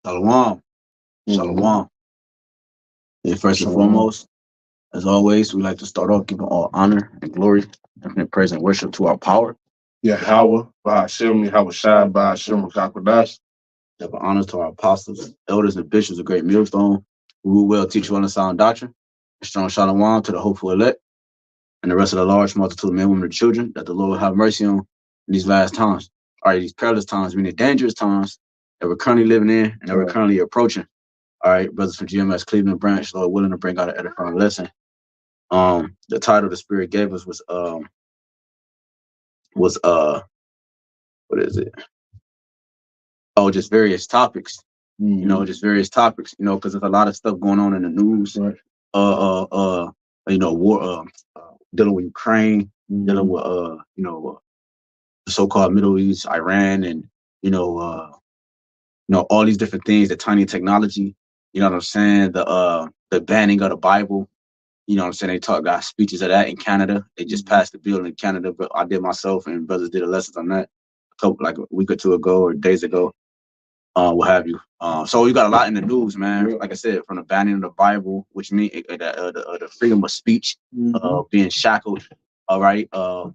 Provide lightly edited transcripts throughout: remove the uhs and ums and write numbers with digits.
Shalom. Shalom. And first and foremost, as always, we like to start off giving all honor and glory and praise and worship to our power. YAHAWAH, BAHASHAM, YAHAWASHI, BAHASHAM, HAQADASH. Give honor to our apostles, elders, and bishops of Great Millstone, who will teach you on the sound doctrine. And strong shalom to the hopeful elect and the rest of the large multitude of men, women, and children that the Lord will have mercy on in these last times. All right, these perilous times, meaning dangerous times that we're currently living in and that we're currently approaching. All right, brothers from GMS Cleveland branch, Lord willing to bring out an edifying lesson. The title the Spirit gave us was what is it? Oh, just various topics. You know, just various topics. You know, because there's a lot of stuff going on in the news. Right. You know, war, dealing with Ukraine, dealing with the so-called Middle East, Iran, and you know, all these different things, the tiny technology. You know what I'm saying? The banning of the Bible. You know what I'm saying? They got speeches of that in Canada. They just passed the bill in Canada, but I did myself and brothers did a lesson on that like a week or two ago or days ago, what have you. So you got a lot in the news, man. Like I said, from the banning of the Bible, which means the freedom of speech, being shackled. All right. The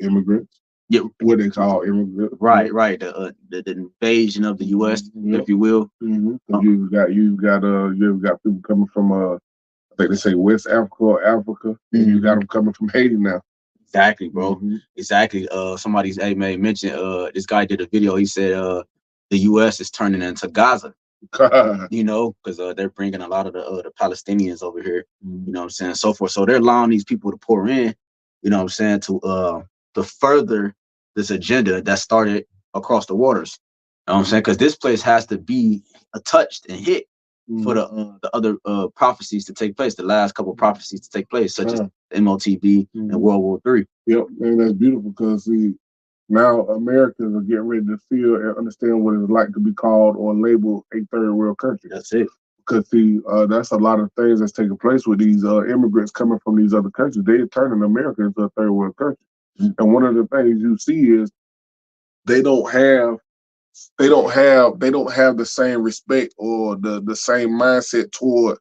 immigrants. Yeah, what they call immigrants. Right. The invasion of the U.S., if you will. You got people coming from I think they say West Africa or Africa, and you got them coming from Haiti now. Exactly, bro. Exactly. Somebody's made mention. This guy did a video. He said, the U.S. is turning into Gaza. You know, because they're bringing a lot of the Palestinians over here. You know what I'm saying, so forth. So they're allowing these people to pour in. You know what I'm saying, to further this agenda that started across the waters. You know what I'm saying, because this place has to be touched and hit for the other prophecies to take place, the last couple of prophecies to take place, such as MOTB and World War III. Yep, and that's beautiful because now Americans are getting ready to feel and understand what it's like to be called or labeled a third world country. That's it. Because that's a lot of things that's taking place with these immigrants coming from these other countries. They're turning America into a third world country. And one of the things you see is they don't have the same respect or the same mindset toward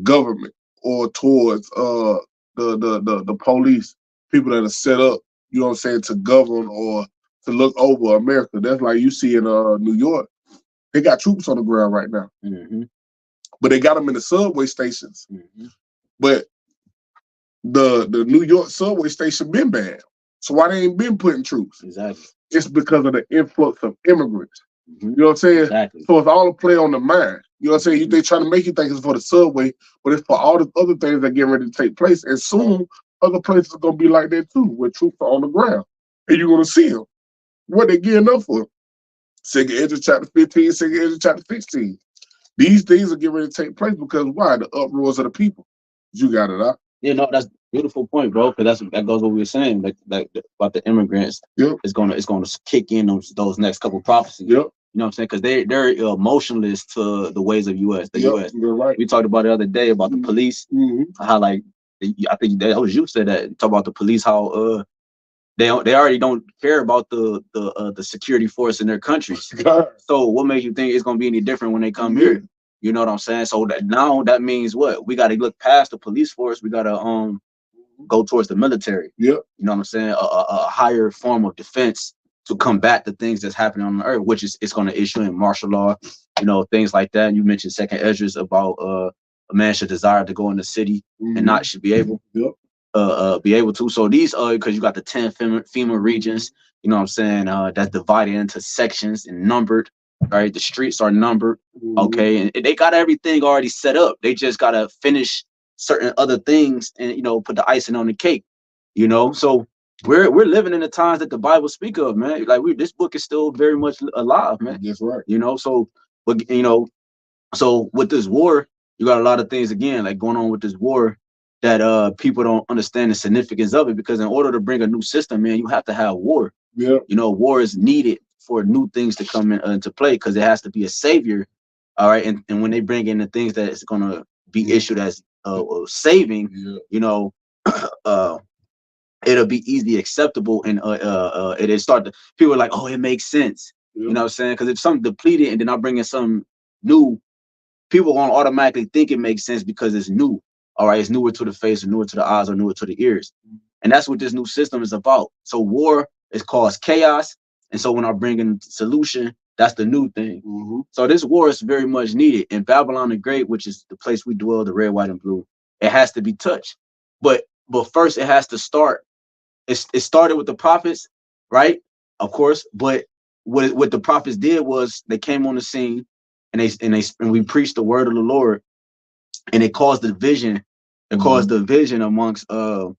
government or towards the police, people that are set up, you know what I'm saying, to govern or to look over America. That's like you see in New York. They got troops on the ground right now. But they got them in the subway stations. But the New York subway station been banned. So why they ain't been putting troops? Exactly. It's because of the influx of immigrants. You know what I'm saying? Exactly. So it's all a play on the mind. You know what I'm saying? They trying to make you think it's for the subway, but it's for all the other things that get ready to take place. And soon, other places are going to be like that too, where troops are on the ground. And you're going to see them. What they gearing up for? 2nd Ezra chapter 15, 2nd Ezra chapter 16. These things are getting ready to take place because why? The uproars of the people. You got it, huh? Yeah, no, that's a beautiful point, bro. Because that goes what we were saying, like about the immigrants. It's gonna kick in those next couple prophecies. You know what I'm saying? Because they're emotionless to the ways of U.S. The U.S. You're right. We talked about it the other day about the police. How like I think that was you said that. Talk about the police, how they already don't care about the security force in their countries. So what makes you think it's gonna be any different when they come here? You know what I'm saying? So that means what? We got to look past the police force. We got to go towards the military. You know what I'm saying? A higher form of defense to combat the things that's happening on the earth, which is it's going to issue in martial law. You know, things like that. You mentioned 2nd Esdras about a man should desire to go in the city and not should be able. Be able to. So these because you got the 10 FEMA regions. You know what I'm saying? That's divided into sections and numbered. Right, the streets are numbered, okay, and they got everything already set up. They just gotta finish certain other things and put the icing on the cake. So we're living in the times that the Bible speak of, man. Like this book is still very much alive, man. That's right. So with this war, you got a lot of things again like going on with this war that people don't understand the significance of it, because in order to bring a new system, man, you have to have war. War is needed for new things to come into play, because it has to be a savior. All right, and when they bring in the things that is going to be issued as saving, it'll be easily acceptable, and it start to people are like, oh, it makes sense. You know what I'm saying? Because if something depleted and then I bring in some new, people gonna automatically think it makes sense because it's new. All right, it's newer to the face, or newer to the eyes, or newer to the ears. And that's what this new system is about. So war is caused chaos. And so when I bring in solution, that's the new thing. So this war is very much needed. In Babylon the Great, which is the place we dwell, the red, white, and blue, it has to be touched. But first it has to start. It started with the prophets, right? Of course. But what the prophets did was they came on the scene and we preached the word of the Lord, and it caused division. It caused division amongst the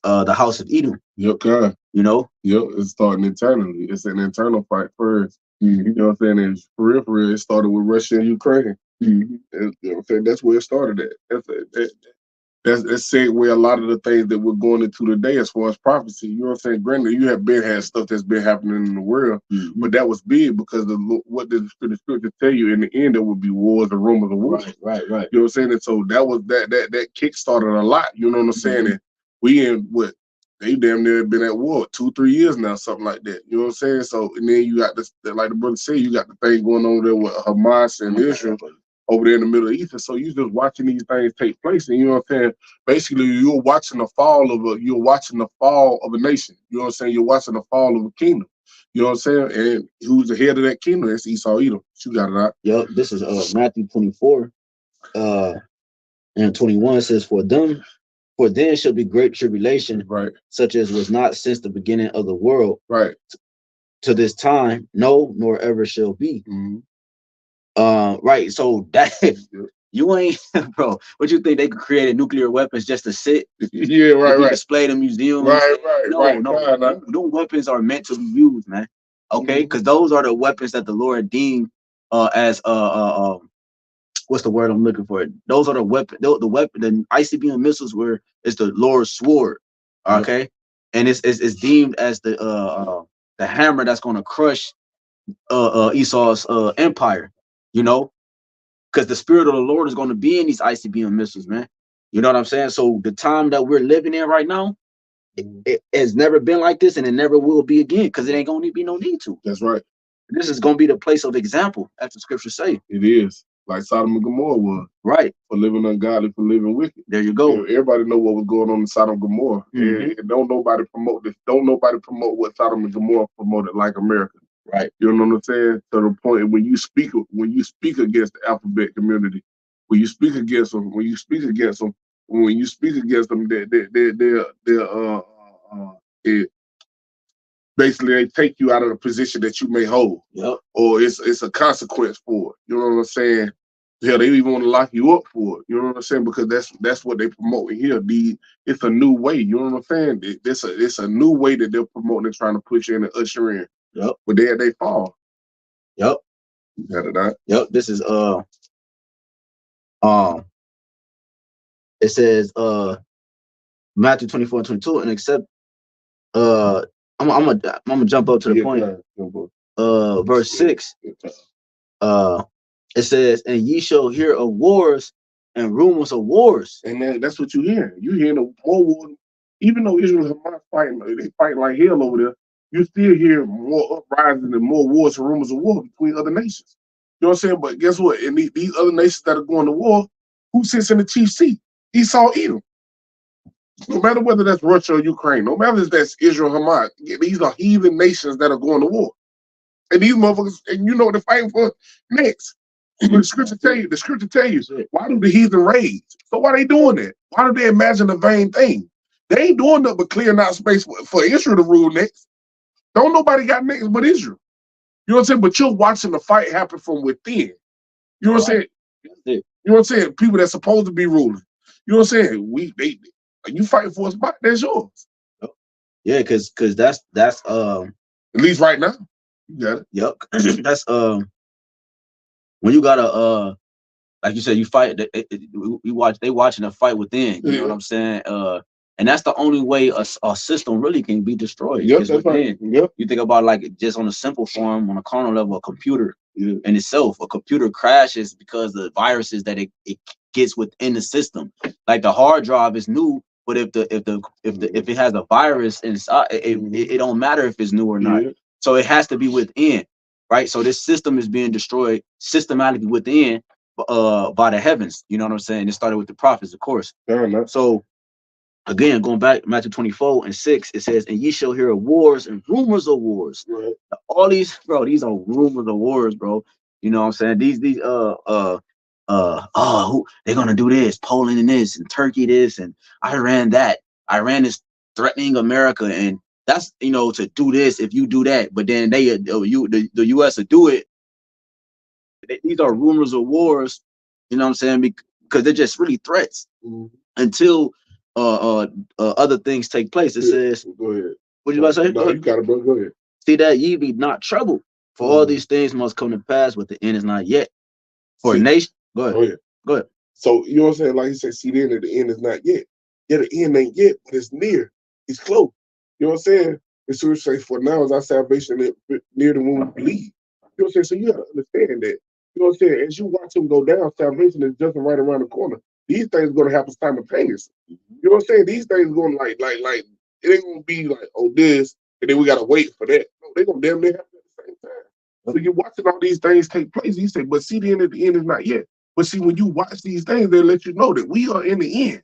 house of Edom. Okay. You know? Yep, it's starting internally. It's an internal fight first. You know what I'm saying? And for real, it started with Russia and Ukraine. You know what I'm saying? That's where it started at. That's segue a lot of the things that we're going into today as far as prophecy. You know what I'm saying? Granted, you have had stuff that's been happening in the world, but that was big because of what the scripture tell you in the end, there would be wars and rumors of wars. Right. You know what I'm saying? And so that was that kick started a lot. You know what I'm saying? And we in what they damn near been at war 2-3 years now, something like that. You know what I'm saying? So and then you got this, like the brother said, you got the thing going on there with Hamas and Israel over there in the Middle East. And so you just watching these things take place, and you know what I'm saying? Basically, you're watching the fall of a nation. You know what I'm saying? You're watching the fall of a kingdom. You know what I'm saying? And who's the head of that kingdom? That's Esau Edom. You got it out. Yep. This is Matthew 24 and 21 says, for then shall be great tribulation, right, such as was not since the beginning of the world, right, to this time, no, nor ever shall be. Right. So that you ain't, bro. What you think they created nuclear weapons just to sit? Yeah, right. Display in museums. No. New weapons are meant to be used, man. Okay, because those are the weapons that the Lord deemed as what's the word I'm looking for? Those are the weapon. The ICBM missiles it's the Lord's sword. Okay, and it's deemed as the hammer that's going to crush Esau's empire. You know, because the spirit of the Lord is going to be in these ICBM missiles, man. You know what I'm saying? So the time that we're living in right now, it has never been like this, and it never will be again, because it ain't going to be no need to. That's right. This is going to be the place of example, as the scriptures say. It is. Like Sodom and Gomorrah was. Right. For living ungodly, for living wicked. There you go. Everybody know what was going on in Sodom and Gomorrah. And don't nobody promote this. Don't nobody promote what Sodom and Gomorrah promoted like America. Right. You know what I'm saying? To the point when you speak against the alphabet community, when you speak against them, basically they take you out of the position that you may hold. Yep. Or it's a consequence for it. You know what I'm saying? Hell, they even want to lock you up for it. You know what I'm saying? Because that's what they promote here. It's a new way. You know what I'm saying? It's a new way that they're promoting and trying to push in and usher in. Yep. But they fall. Yep. You got it out. Yep. This is it says Matthew 24:22, and except I'm gonna jump up to the point. Verse 6. It says, and ye shall hear of wars and rumors of wars. And that's what you hear. You hear the more war, even though Israel and Hamas they fight like hell over there, you still hear more uprising and more wars and rumors of war between other nations. You know what I'm saying? But guess what? In these other nations that are going to war, who sits in the chief seat? Esau Edom. No matter whether that's Russia or Ukraine, no matter if that's Israel or Hamas, these are heathen nations that are going to war. And these motherfuckers, and you know what they're fighting for next. The scripture tell you, why do the heathen rage? So why they doing that? Why do they imagine a vain thing? They ain't doing nothing but clearing out space for Israel to rule next. Don't nobody got next but Israel. You know what I'm saying? But you're watching the fight happen from within. You know what I'm saying? You know what I'm saying? People that's supposed to be ruling. You know what I'm saying? You fighting for a spot, that's yours. Yeah, because that's at least right now. You got it. Yep. That's when you gotta like you said, you fight. They watching a fight within. You know what I'm saying? And that's the only way a system really can be destroyed. Yep, that's right. Yep. You think about like just on a simple form, on a carnal level, a computer in itself. A computer crashes because the viruses that it gets within the system. Like the hard drive is new, but if it has a virus inside, it don't matter if it's new or not. So it has to be within. right? So this system is being destroyed systematically within by the heavens. You know what I'm saying? It started with the prophets, of course. So again, going back Matthew 24:6, it says, "And ye shall hear of wars and rumors of wars." Right. All these, bro, these are rumors of wars, bro. You know what I'm saying? These oh, they're gonna do this, Poland and this, and Turkey this, and Iran that. Iran is threatening America, and that's, you know, to do this if you do that. But then the U.S. will do it. These are rumors of wars. You know what I'm saying? Because they're just really threats until other things take place. It says, go ahead. What you about to say? No, you got it, bro. Go ahead. See that ye be not troubled, for all these things must come to pass, but the end is not yet. For a nation, go ahead. Go ahead. So you know what I'm saying? Like you said, see, then the end is not yet. Yeah, the end ain't yet, but it's near. It's close. You know what I'm saying? The scripture say, "For now is our salvation near the one we believe." You know what I'm saying? So you gotta understand that. You know what I'm saying? As you watch them go down, salvation is just right around the corner. These things are gonna happen simultaneously. You know what I'm saying? These things are gonna like it ain't gonna be like, oh, this, and then we gotta wait for that. No, they're gonna damn near happen at the same time. So you're watching all these things take place. You say, but see, the end is not yet. But see, when you watch these things, they let you know that we are in the end.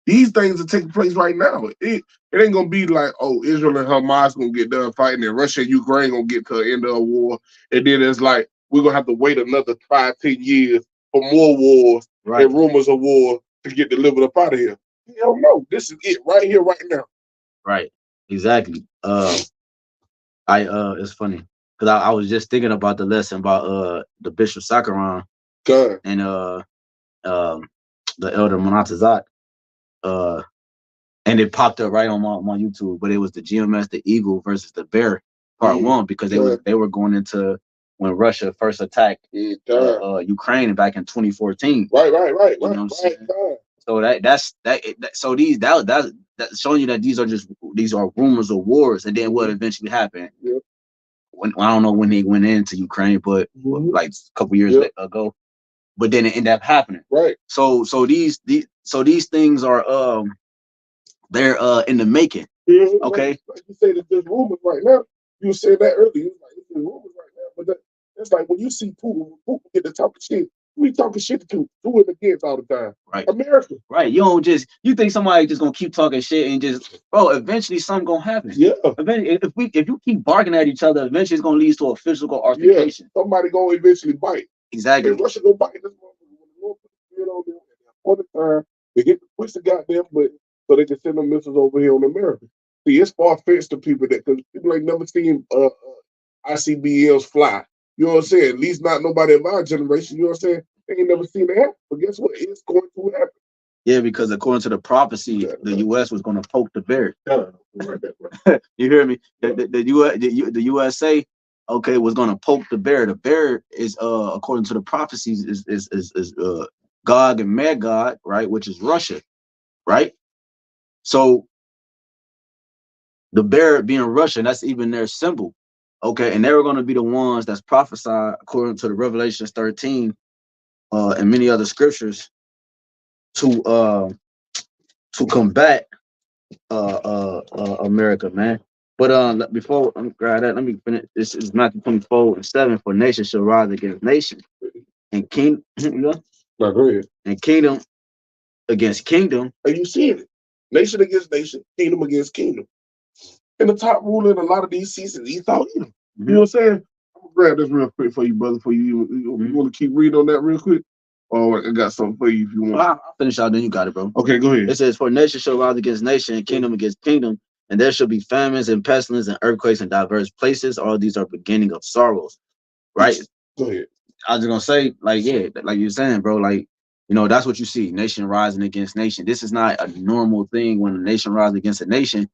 These things are taking place right now. It ain't gonna be like, oh, Israel and Hamas gonna get done fighting, and Russia and Ukraine gonna get to the end of a war, and then it's like we're gonna have to wait another 5-10 years for more wars and rumors of war to get delivered up out of here. Hell no, this is it right here, right now. Right, exactly. It's funny because I was just thinking about the lesson about the Bishop Sakaran and the Elder Monatazat, and it popped up right on my YouTube, but it was the GMS, the Eagle versus the Bear part 1, because they were going into when Russia first attacked Ukraine back in 2014. Right. You know what I'm saying? So that's showing you that these are rumors of wars, and then what eventually happened. When I don't know when they went into Ukraine, but like a couple years ago. But then it ended up happening. Right. So these things are they're in the making. Okay. Like you say, there's rumors right now. You said that earlier. Like, it's rumors right now, but that's like when you see Putin get to talking shit. We talking shit to it against all the time. Right. America. Right. You think somebody just gonna keep talking shit and just, bro, eventually something gonna happen. Yeah. Eventually, if you keep barking at each other, eventually it's gonna lead to a physical altercation. Yeah. Somebody gonna eventually bite. Exactly. And Russia gonna bite this motherfucker. All the time, they get to push the goddamn button so they can send them missiles over here on America. See, it's far-fetched to people because people ain't never seen ICBMs fly. You know what I'm saying? At least not nobody of our generation. You know what I'm saying? They ain't never seen it happen. But guess what? It's going to happen. Yeah, because according to the prophecy, the U.S. was going to poke the bear. You hear me? The USA, okay, was going to poke the bear. The bear is, according to the prophecies, is Gog and Magog, right? Which is Russia, right? So the bear being Russia, that's even their symbol. Okay, and they were going to be the ones that's prophesied according to the Revelations 13 and many other scriptures to combat America, man. But before I'm grab that, let me finish. This is Matthew 24:7. For nation shall rise against nation, and king, and kingdom against kingdom. Are you seeing it? Nation against nation, kingdom against kingdom. And the top ruler in a lot of these seasons, Esau. You know what I'm saying? I'm gonna grab this real quick for you, brother. For you, you want to keep reading on that real quick? Or I got something for you if you want. I'll finish out, then you got it, bro. Okay, go ahead. It says, for nation shall rise against nation, and kingdom against kingdom, and there shall be famines and pestilence and earthquakes in diverse places. All these are beginning of sorrows, right? Go ahead. I was just gonna say, like, yeah, like you're saying, bro, like, you know, that's what you see, nation rising against nation. This is not a normal thing. When a nation rises against a nation,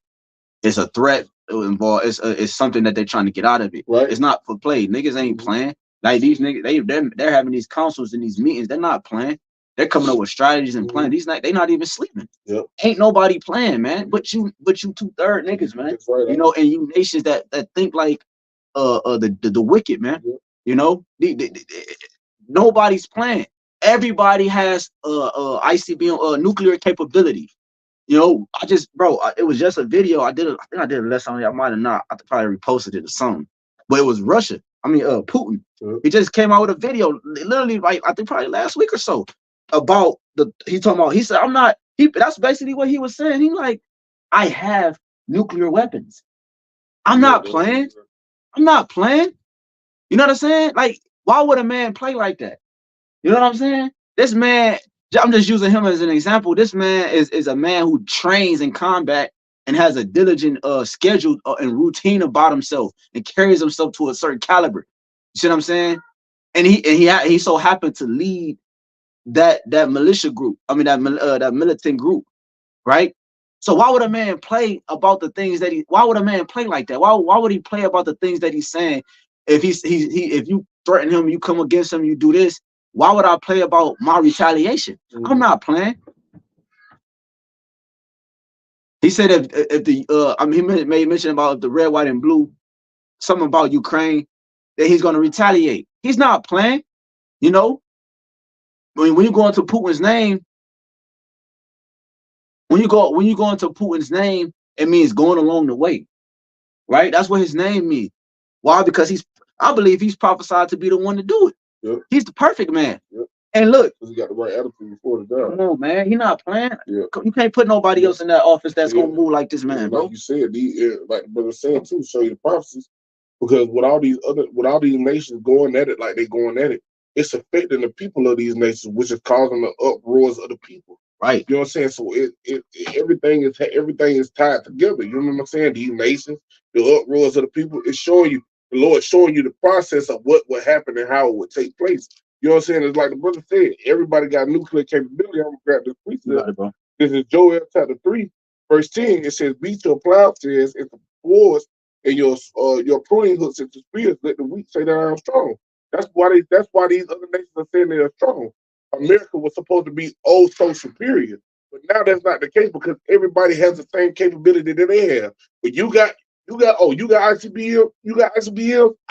it's a threat involved. It's something that they're trying to get out of it. Right. It's not for play. Niggas ain't playing. Like these niggas, they're having these councils and these meetings. They're not playing. They're coming up with strategies and plans. They not even sleeping. Yep. Ain't nobody playing, man. But you 2/3 niggas, man. That's right, you know, and you nations that think like the wicked, man. Yep. You know, nobody's playing. Everybody has ICBM nuclear capability. You know, it was just a video. I think I did a lesson on it. I might have not. I probably reposted it or something. But it was Russia. Putin. He just came out with a video, literally, like I think probably last week or so, about he said, I'm not, that's basically what he was saying. He like, I have nuclear weapons. I'm not playing. I'm not playing. You know what I'm saying? Like, why would a man play like that? You know what I'm saying? This man, I'm just using him as an example. This man is a man who trains in combat and has a diligent schedule and routine about himself and carries himself to a certain caliber. You see what I'm saying? And he so happened to lead that militia group. I mean that militant group, right? So why would a man play about the things that why would a man play like that? Why would he play about the things that he's saying? If if you threaten him, you come against him, you do this. Why would I play about my retaliation? I'm not playing. He said if the he made mention about the red, white, and blue, something about Ukraine, that he's gonna retaliate. He's not playing, you know. When you go into Putin's name, when you go into Putin's name, it means going along the way, right? That's what his name means. Why? Because I believe he's prophesied to be the one to do it. Yep. He's the perfect man. Yep. And look, he got the right attitude before the job. Come on, man. He's not playing. Yeah. You can't put nobody else in that office that's gonna move like this man, bro. Like you said, like the brother said too, show you the prophecies. Because with all these nations going at it like they going at it, it's affecting the people of these nations, which is causing the uproars of the people. Right. You know what I'm saying? So everything is tied together. You know what I'm saying? These nations, the uproars of the people, it's showing you, the Lord showing you the process of what would happen and how it would take place. You know what I'm saying? It's like the brother said, everybody got nuclear capability. I'm gonna grab this precept. This is Joel chapter 3, verse 10. It says, beat your plowshares into wars and your pruning hooks into spears. Let the weak say that I'm strong. That's why these other nations are saying they are strong. America was supposed to be oh so superior, but now that's not the case because everybody has the same capability that they have. But you got ICBM,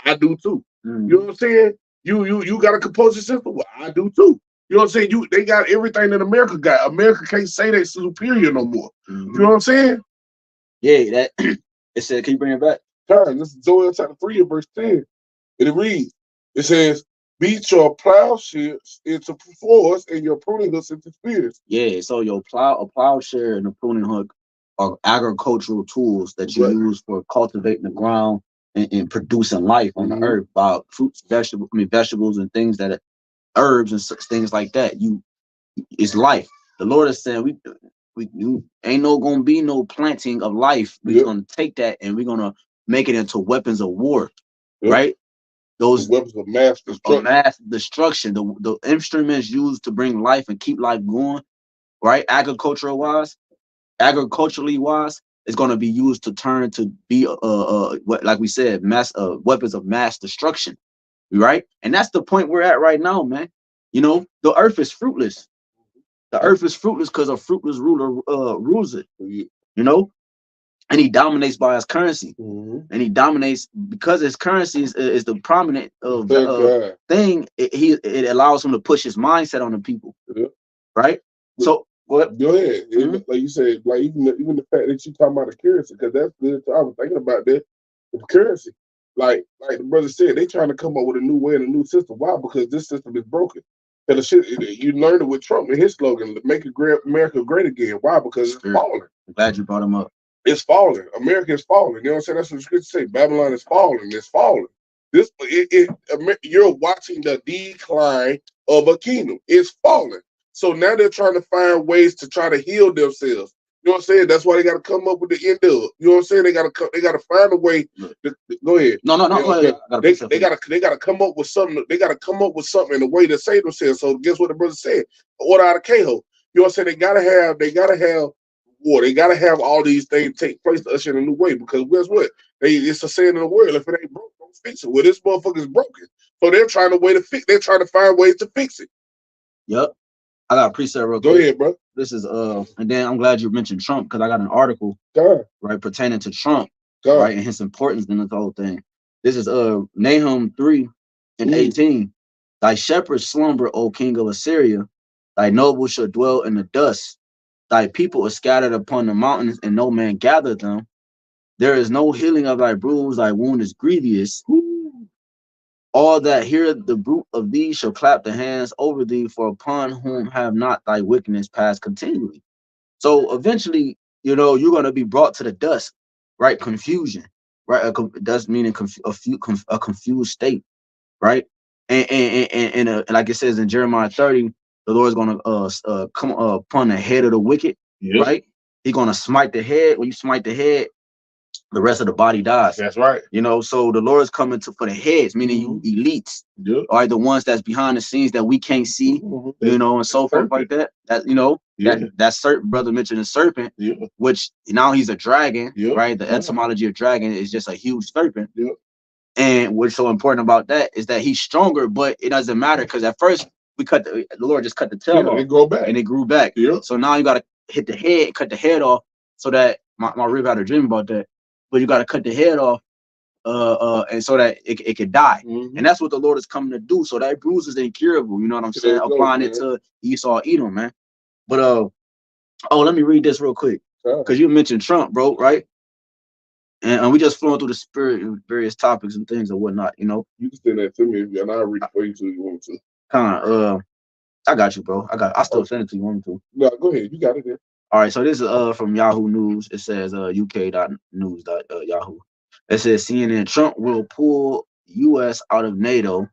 I do too. You know what I'm saying? You got a compulsion system? Well, I do too. You know what I'm saying? They got everything that America got. America can't say they're superior no more. You know what I'm saying? Yeah, that it said, can you bring it back? This is Joel chapter 3 verse 10. And it reads, it says, beat your plowshares into swords and your pruning hooks into spears. Yeah, so a plowshare and a pruning hook are agricultural tools that you use for cultivating the ground and producing life on the earth by fruits, vegetables and things that herbs and such things like that. It's life. The Lord is saying we ain't gonna be no planting of life. We're gonna take that and we're gonna make it into weapons of war, right? Those weapons of mass destruction. The instruments used to bring life and keep life going, right? Agriculturally wise, it's going to be used to turn to be what, like we said, weapons of mass destruction, right? And that's the point we're at right now, man. You know, the earth is fruitless. The earth is fruitless because a fruitless ruler rules it. You know, and he dominates by his currency, and he dominates because his currency is the prominent thing. It allows him to push his mindset on the people, right? So what? Go ahead. Like you said, like even the fact that you talking about the currency, because that's good. I was thinking about that with the currency. Like the brother said, they trying to come up with a new way and a new system. Why? Because this system is broken. And the shit you learned it with Trump and his slogan, "Make America great again." Why? Because it's falling. I'm glad you brought him up. It's falling. America is falling. You know what I'm saying? That's what the scripture say. Babylon is falling. It's falling. You're watching the decline of a kingdom. It's falling. So now they're trying to find ways to try to heal themselves. You know what I'm saying? That's why they got to come up with the end of it. You know what I'm saying? They got to find a way. Go ahead. No. They got to come up with something. They got to come up with something in a way to save themselves. So guess what the brother said? Order out of Keho. You know what I'm saying? They gotta have war. They gotta have all these things take place to usher in a new way. Because guess what? It's a saying in the world: if it ain't broke, don't fix it. Well, this motherfucker's broken. So they're trying to find ways to fix it. Yep. I got a preset real quick. Go ahead, bro. This is and then I'm glad you mentioned Trump because I got an article right pertaining to Trump, right, and his importance in this whole thing. This is Nahum 3:18. Thy shepherds slumber, O king of Assyria. Thy nobles shall dwell in the dust. Thy people are scattered upon the mountains, and no man gathered them. There is no healing of thy bruise, thy wound is grievous. All that hear the bruit of thee shall clap the hands over thee, for upon whom have not thy wickedness passed continually. So eventually, you know, you're gonna be brought to the dust, right? Confusion, right? Dust meaning a confused state, right? And like it says in Jeremiah 30, the Lord's gonna come upon the head of the wicked, right? He's gonna smite the head. When you smite the head, the rest of the body dies. That's right. You know, so the Lord's coming for the heads, meaning you elites, are the ones that's behind the scenes that we can't see, you know, and so forth like that. That, you know, that certain brother mentioned a serpent, which now he's a dragon, right? The etymology of dragon is just a huge serpent. And what's so important about that is that he's stronger, but it doesn't matter because at first the Lord just cut the tail off, it grow back, and it grew back. So now you got to hit the head, cut the head off, so that my rib had a dream about that. But you got to cut the head off, and so that it could die. And that's what the Lord is coming to do. So that bruise is incurable. You know what I'm saying? Applying it to Esau, Edom, man. But oh, let me read this real quick because you mentioned Trump, bro, right? And we just flowing through the spirit and various topics and things and whatnot. You know, you can send that to me, and I'll read it for you too. You want to? Kind of. I got you, bro. I still send it to you. Want me to? No, go ahead. You got it there. All right, so this is from Yahoo News. It says uk.news.yahoo. It says CNN Trump will pull U.S. out of NATO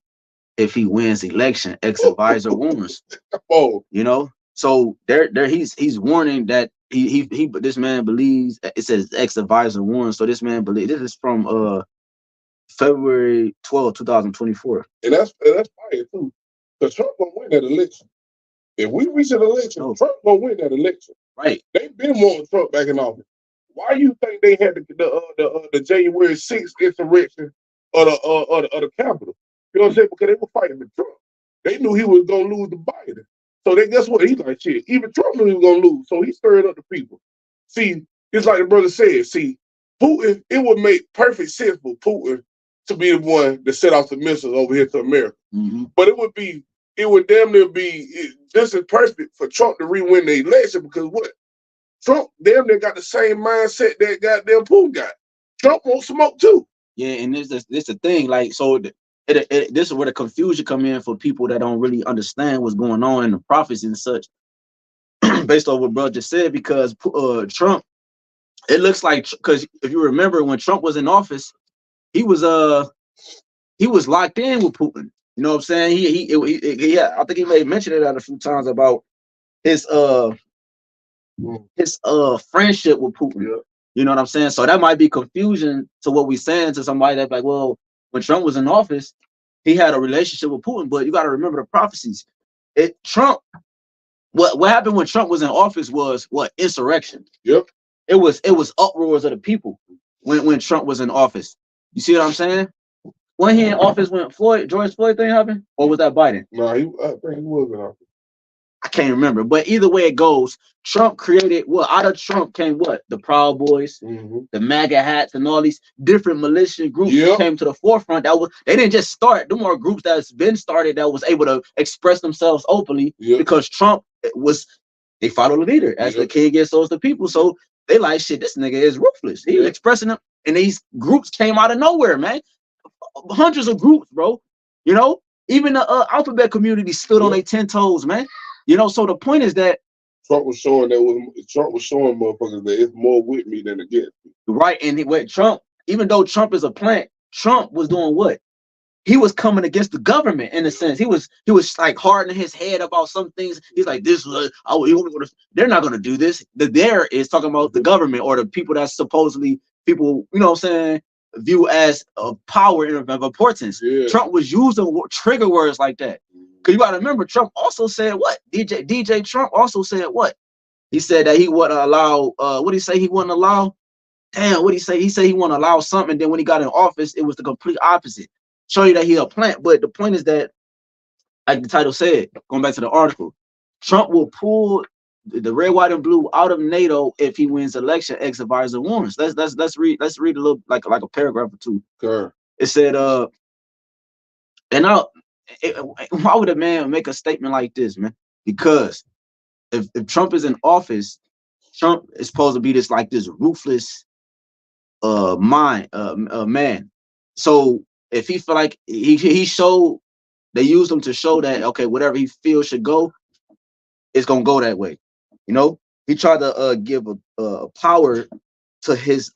if he wins election. Ex-advisor warns. Oh, you know, so he's warning that this man believes. It says ex-advisor warns. So this man believes. This is from February 12, 2024. And that's fire too, because Trump gonna win that election. If we reach an election, Trump gonna win that election. Right. They've been wanting Trump back in office. Why you think they had the January 6th insurrection of the Capitol? You know what I'm saying? Because they were fighting with Trump. They knew he was gonna lose to Biden. So they guess what? He's like, shit. Even Trump knew he was gonna lose. So he stirred up the people. See, it's like the brother said. See, Putin. It would make perfect sense for Putin to be the one that set off the missiles over here to America. But it would damn near be just as perfect for Trump to re-win the election, because what? Trump damn near got the same mindset that goddamn Putin got. Trump won't smoke too. Yeah, and this the thing, like, so this is where the confusion come in for people that don't really understand what's going on in the prophecy and such, based on what bro just said, because Trump, it looks like, because if you remember when Trump was in office, he was locked in with Putin. You know what I'm saying? He I think he may mention it a few times about his friendship with Putin. You know what I'm saying? So that might be confusion to what we're saying to somebody that's like, well, when Trump was in office, he had a relationship with Putin, but you got to remember the prophecies. What happened when Trump was in office was what? Insurrection. It was uproars of the people when Trump was in office. You see what I'm saying? When he in office, when George Floyd thing happened, or was that Biden? No, I think he was in office. I can't remember, but either way it goes, Trump created what? Out of Trump came what? The Proud Boys, the MAGA hats, and all these different militia groups came to the forefront. They didn't just start. There more groups that's been started that was able to express themselves openly because Trump they follow the leader. As the king gets, so is the people. So they like, shit, this nigga is ruthless. He's expressing them, and these groups came out of nowhere, man. Hundreds of groups, bro. You know, even the alphabet community stood on their 10 toes, man. You know, so the point is that Trump was showing motherfuckers that it's more with me than against me. Right, and what Trump, even though Trump is a plant, Trump was doing what? He was coming against the government in a sense. He was like hardening his head about some things. He's like, they're not gonna do this. The there is talking about the government or the people that's supposedly people, you know what I'm saying, view as a power of importance. Trump was using trigger words like that. Because you gotta remember, Trump also said what? DJ Trump also said what? He said that he wouldn't allow, what did he say he wouldn't allow? Damn, what did he say? He said he wouldn't allow something, and then when he got in office, it was the complete opposite. Show you that he a plant. But the point is that, like the title said, going back to the article, Trump will pull the red, white, and blue out of NATO if he wins election. Ex-advisor warns. Let's read a little like a paragraph or two. Sure. It said, why would a man make a statement like this, man? Because if Trump is in office, Trump is supposed to be this ruthless man. So if he feel like he showed, they used him to show that okay, whatever he feels should go, it's gonna go that way. You know, he tried to give a power to his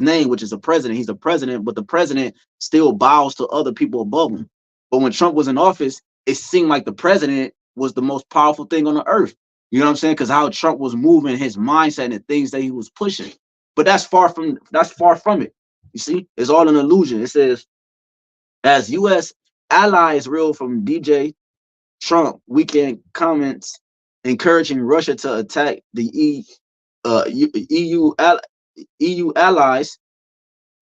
name, which is a president. He's a president, but the president still bows to other people above him. But when Trump was in office, it seemed like the president was the most powerful thing on the earth. You know what I'm saying? Because how Trump was moving, his mindset and the things that he was pushing. But that's far from it. You see, it's all an illusion. It says, as U.S. allies reel from DJ Trump weekend comments encouraging Russia to attack the EU allies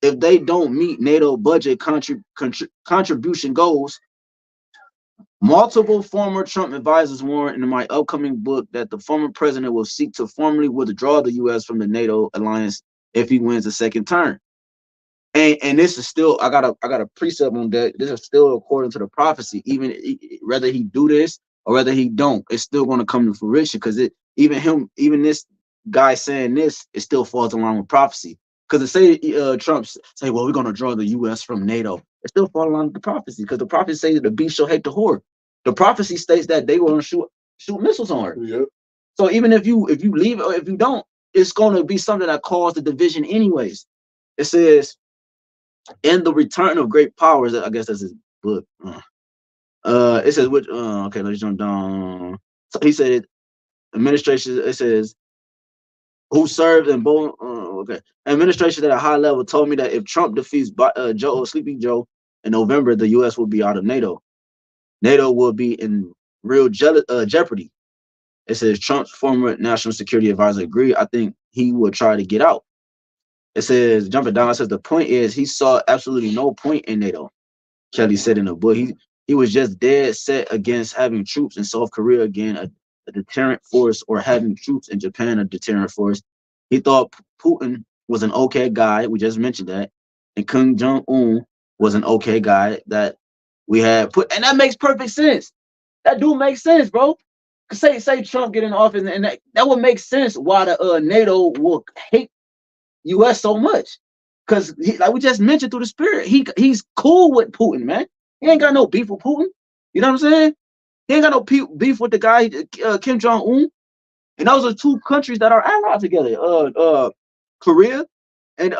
if they don't meet NATO budget contribution goals. Multiple former Trump advisors warned in my upcoming book that the former president will seek to formally withdraw the U.S. from the NATO alliance if he wins a second term. And this is still, I got a precept on that. This is still according to the prophecy. Even whether he do this or whether he don't, it's still going to come to fruition, because even this guy saying this, it still falls along with prophecy. Because to say Trump say, well, we're going to draw the U.S. from NATO, it still falls along with the prophecy, because the prophecy says that the beast shall hate the whore. The prophecy states that they will shoot missiles on her. Yeah. So even if you leave or if you don't, it's going to be something that caused the division anyways. It says, in the return of great powers, I guess that's his book. It says which okay, let's jump down. So he said administration, it says, who served in both okay, administration at a high level told me that if Trump defeats Sleepy Joe in November, the US will be out of NATO. NATO will be in real jeopardy. It says Trump's former national security advisor agreed. I think he will try to get out. It says, jumping down, it says the point is he saw absolutely no point in NATO. Kelly said in the book, he was just dead set against having troops in South Korea again, a deterrent force, or having troops in Japan, a deterrent force. He thought Putin was an okay guy. We just mentioned that. And Kim Jong-un was an okay guy that we had put, and that makes perfect sense. That do make sense, bro. Say Trump get in office, and that would make sense why the NATO will hate US so much, because like we just mentioned through the spirit, he's cool with Putin, man. He ain't got no beef with Putin. You know what I'm saying? He ain't got no beef with the guy Kim Jong-un. And those are two countries that are allied together. Korea and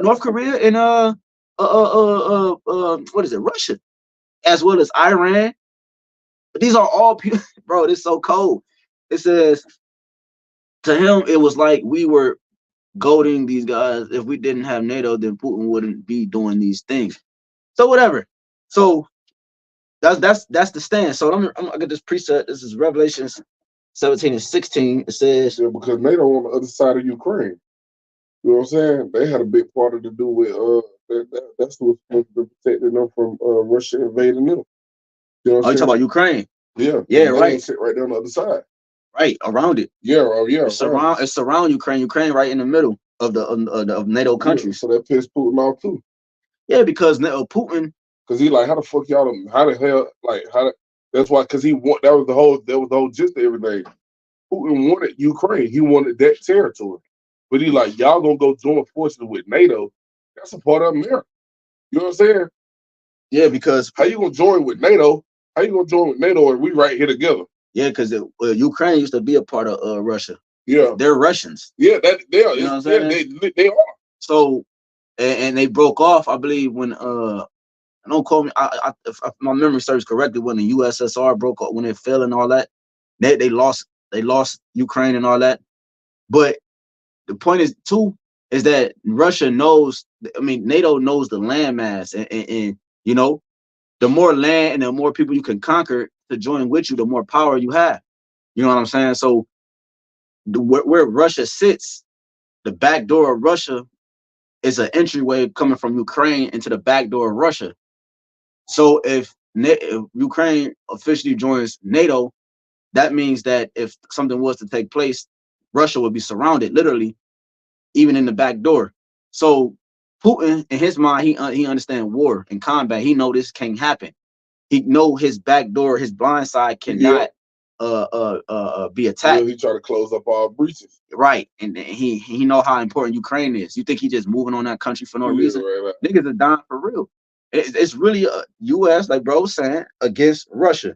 North Korea and what is it? Russia, as well as Iran. But these are all people, bro. This is so cold. It says to him, it was like we were goading these guys. If we didn't have NATO, then Putin wouldn't be doing these things. So whatever. So that's the stand. So I'm gonna get this precept. This is Revelations 17 and 16. It says, yeah, because NATO on the other side of Ukraine. You know what I'm saying? They had a big part to do with that's what's supposed to be protecting them from Russia invading them. You know what I'm saying? Talking about Ukraine. Yeah. Yeah, right. Sit right there on the other side. Right, around it. Yeah, yeah. It's around Ukraine. Ukraine right in the middle of NATO countries. Yeah, so that pissed Putin off too. Yeah, because Putin, because he like, how the fuck y'all? How the hell? Like, that's why. Because that was the whole gist of everything. Putin wanted Ukraine. He wanted that territory, but he like, y'all gonna go join forces with NATO? That's a part of America. You know what I'm saying? Yeah, because how you gonna join with NATO? How you gonna join with NATO and we right here together? Yeah, because Ukraine used to be a part of Russia. Yeah, they're Russians. Yeah, they are. You know what I'm saying? They are. So, and they broke off, I believe, when don't quote me, if my memory serves correctly, when the USSR broke up, when it fell and all that, they lost Ukraine and all that. But the point is too is that Russia knows. I mean, NATO knows the landmass, and you know, the more land and the more people you can conquer to join with you, the more power you have. You know what I'm saying? So where Russia sits, the back door of Russia is an entryway coming from Ukraine into the back door of Russia. So if Ukraine officially joins NATO, that means that if something was to take place, Russia would be surrounded, literally, even in the back door. So Putin, in his mind, he understands war and combat. He know this can't happen. He know his back door, his blind side cannot be attacked. Yeah, he try to close up all breaches. Right, and he know how important Ukraine is. You think he just moving on that country for no reason? Right. Niggas are dying for real. It's really a U.S. like bro was saying against Russia.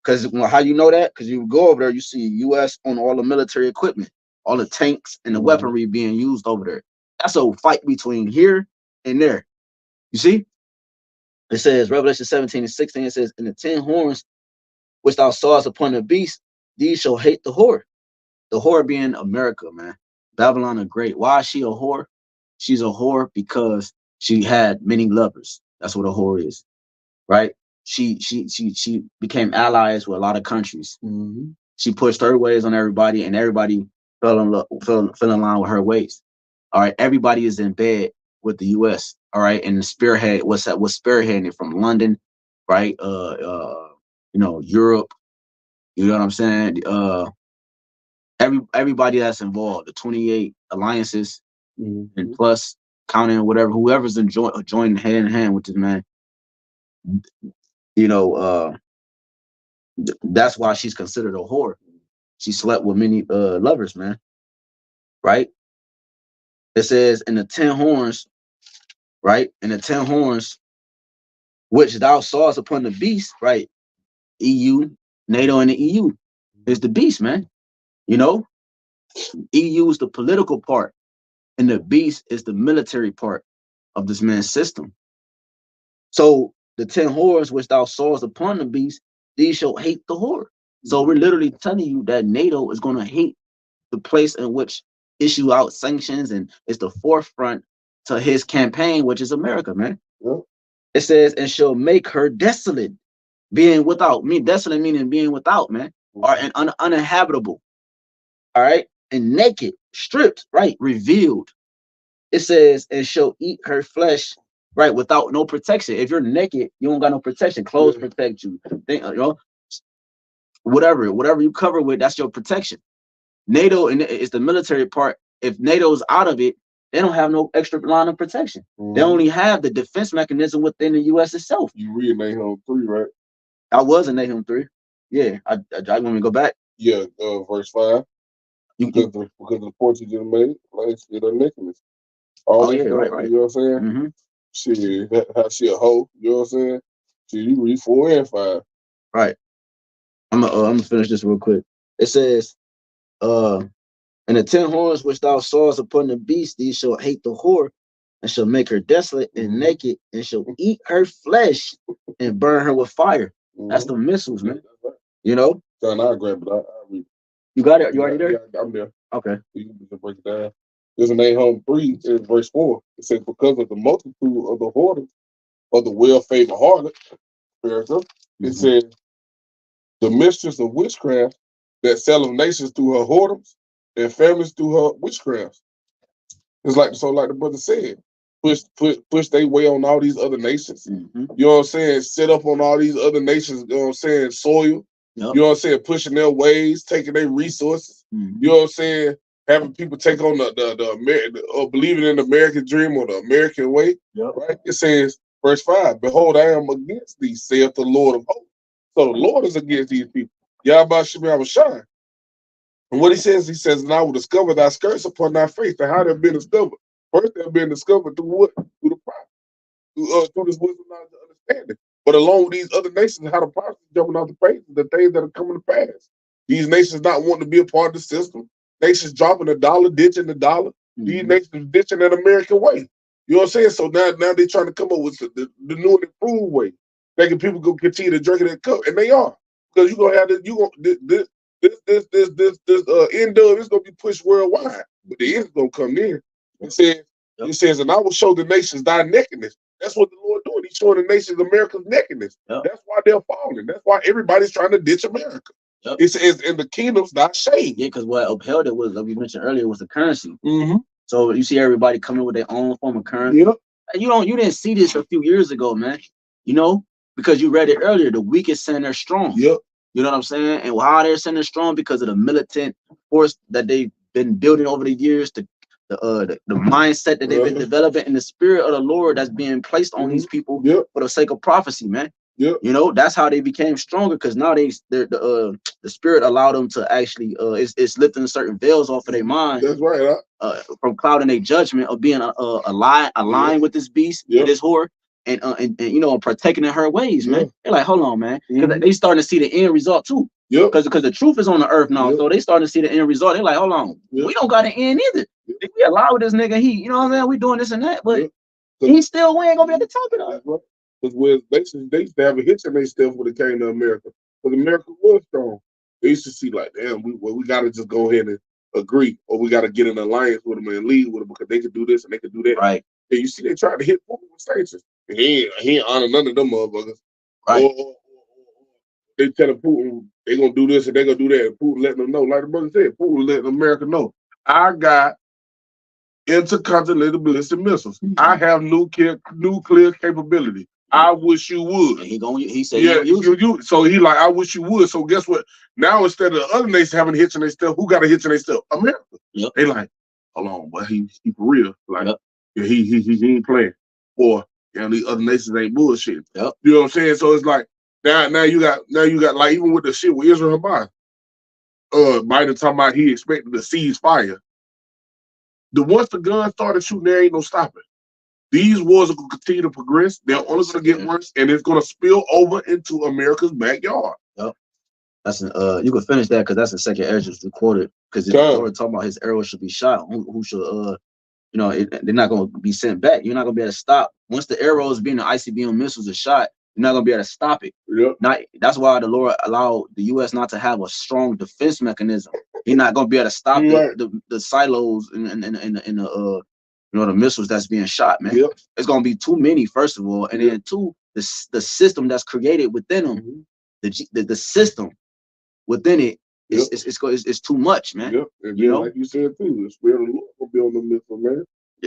Because how you know that? Because you go over there, you see U.S. on all the military equipment, all the tanks and the weaponry being used over there. That's a fight between here and there. You see? It says Revelation 17:16. It says, "In the 10 horns which thou sawest upon the beast, these shall hate the whore." The whore being America, man. Babylon the Great. Why is she a whore? She's a whore because she had many lovers. That's what a whore is, right? She became allies with a lot of countries. She pushed her ways on everybody, and everybody fell in line with her ways. All right, everybody is in bed with the U.S. All right, and the spearhead was spearheading it from London, right? You know, Europe. You know what I'm saying? Everybody that's involved, the 28 alliances, and plus counting whoever's joining hand in hand with this man. You know, that's why she's considered a whore. She slept with many lovers, man. Right? It says in the 10 horns, right? In the 10 horns, which thou sawest upon the beast, right? EU, NATO, and the EU is the beast, man. You know, EU is the political part, and the beast is the military part of this man's system. So the 10 whores which thou sawest upon the beast, these shall hate the whore. So we're literally telling you that NATO is going to hate the place in which issue out sanctions, and it's the forefront to his campaign, which is America, man. It says, and shall make her desolate, being without. Desolate meaning being without, man, or and uninhabitable. All right, and naked, stripped, right, revealed. It says, and shall eat her flesh, right, without no protection. If you're naked, you don't got no protection. Clothes protect you. You know, whatever you cover with, that's your protection. NATO and it's the military part. If NATO's out of it, they don't have no extra line of protection. They only have the defense mechanism within the U.S. itself. You read Nahum 3, right? I was in Nahum 3. Yeah, I want me to go back. Yeah, verse 5. Because the portage you made, like the nakedness. Oh yeah, right. You know what I'm saying? How she a hoe? You know what I'm saying? You read 4 and 5. Right. I'm gonna finish this real quick. It says, and the 10 horns which thou sawest upon the beast, these shall hate the whore, and shall make her desolate and naked, and shall eat her flesh and burn her with fire. That's the missiles, man. You know? Son, I'll grab it. I'll read it. You got it? You already there? Yeah, I'm there. Okay. You can break it down. There's an Nahum 3 in verse 4. It says, because of the multitude of the whoredom of the well-favored harlot, it says, the mistress of witchcraft that selleth nations through her whoredoms and families through her witchcrafts. It's like the brother said, push their way on all these other nations. You know what I'm saying? Set up on all these other nations, you know what I'm saying, soil. You know what I'm saying? Pushing their ways, taking their resources. You know what I'm saying? Having people take on the believing in the American dream or the American way. Right? It says, verse 5, behold, I am against thee, saith the Lord of hosts. So the Lord is against these people. YAHAWASHI. And what he says, and I will discover thy skirts upon thy face. And how they've been discovered? First, they've been discovered through what? Through the prophet. Through this wisdom, knowledge, and understanding. But along with these other nations, how the prophets jumping off the pages, the things that are coming to pass. These nations not wanting to be a part of the system. Nations dropping $1, ditching $1. These nations ditching that American way. You know what I'm saying? So now they're trying to come up with the new and improved way. Making people go continue to drink that cup, and they are. Because you're gonna have this end of it's gonna be pushed worldwide, but the end's gonna come in. It says, and I will show the nations thy nakedness. That's what the Lord doing. He's showing the nations America's nakedness. That's why they're falling. That's why everybody's trying to ditch America. It says, in the kingdom's thy shame. Yeah, because what upheld it was, like we mentioned earlier, was the currency. So you see everybody coming with their own form of currency. You didn't see this a few years ago, man. You know, because you read it earlier, the weakest center strong. You know what I'm saying? And how they're center strong because of the militant force that they've been building over the years, the mindset that they've been developing, and the spirit of the Lord that's being placed on these people for the sake of prophecy, man. You know, that's how they became stronger, because now the spirit allowed them to actually it's lifting certain veils off of their mind. That's right. From clouding their judgment of being aligned with this beast, with this whore, and you know, partaking in her ways, man. They're like, hold on, man, because they starting to see the end result too. Because the truth is on the earth now, so they starting to see the end result. They're like, hold on, we don't got an end either. If we allow this nigga, you know what I'm saying? We doing this and that, but he still, we ain't gonna be at the top of it. Because with they used to have a hitch in their stuff when it came to America. Because America was strong. They used to see like, damn, we gotta just go ahead and agree, or we gotta get an alliance with them and lead with them because they could do this and they could do that. Right. And you see, they tried to hit Putin with sanctions. He ain't honor none of them motherfuckers. Right. Or they telling Putin they gonna do this and they gonna do that. And Putin letting them know, like the brother said, Putin letting America know, I got intercontinental ballistic missiles. I have nuclear capability. I wish you would. And he said, so he like, I wish you would. So guess what? Now instead of the other nations having a hitch in their stuff, who got a hitch in their stuff? America. They like, hold on, but he for real. Like, he ain't playing. Or these other nations ain't bullshit. You know what I'm saying? So it's like now you got like, even with the shit with Israel Hamas, Biden talking about he expected to cease fire. Once the guns started shooting, there ain't no stopping. These wars are going to continue to progress. They're only going to get worse, and it's going to spill over into America's backyard. That's you can finish that because that's the second Ezra recorded. Because the Lord talking about his arrows should be shot. Who should you know, they're not going to be sent back. You're not going to be able to stop once the arrows being the ICBM missiles are shot. You're not going to be able to stop it. That's why the Lord allowed the U.S. not to have a strong defense mechanism. You're not going to be able to stop the silos and the you know, the missiles that's being shot, man. It's gonna be too many, first of all, and then two, the system that's created within them, the system within it is too much, man. And you know, like you said too, the spirit of the Lord will be on the missile, man.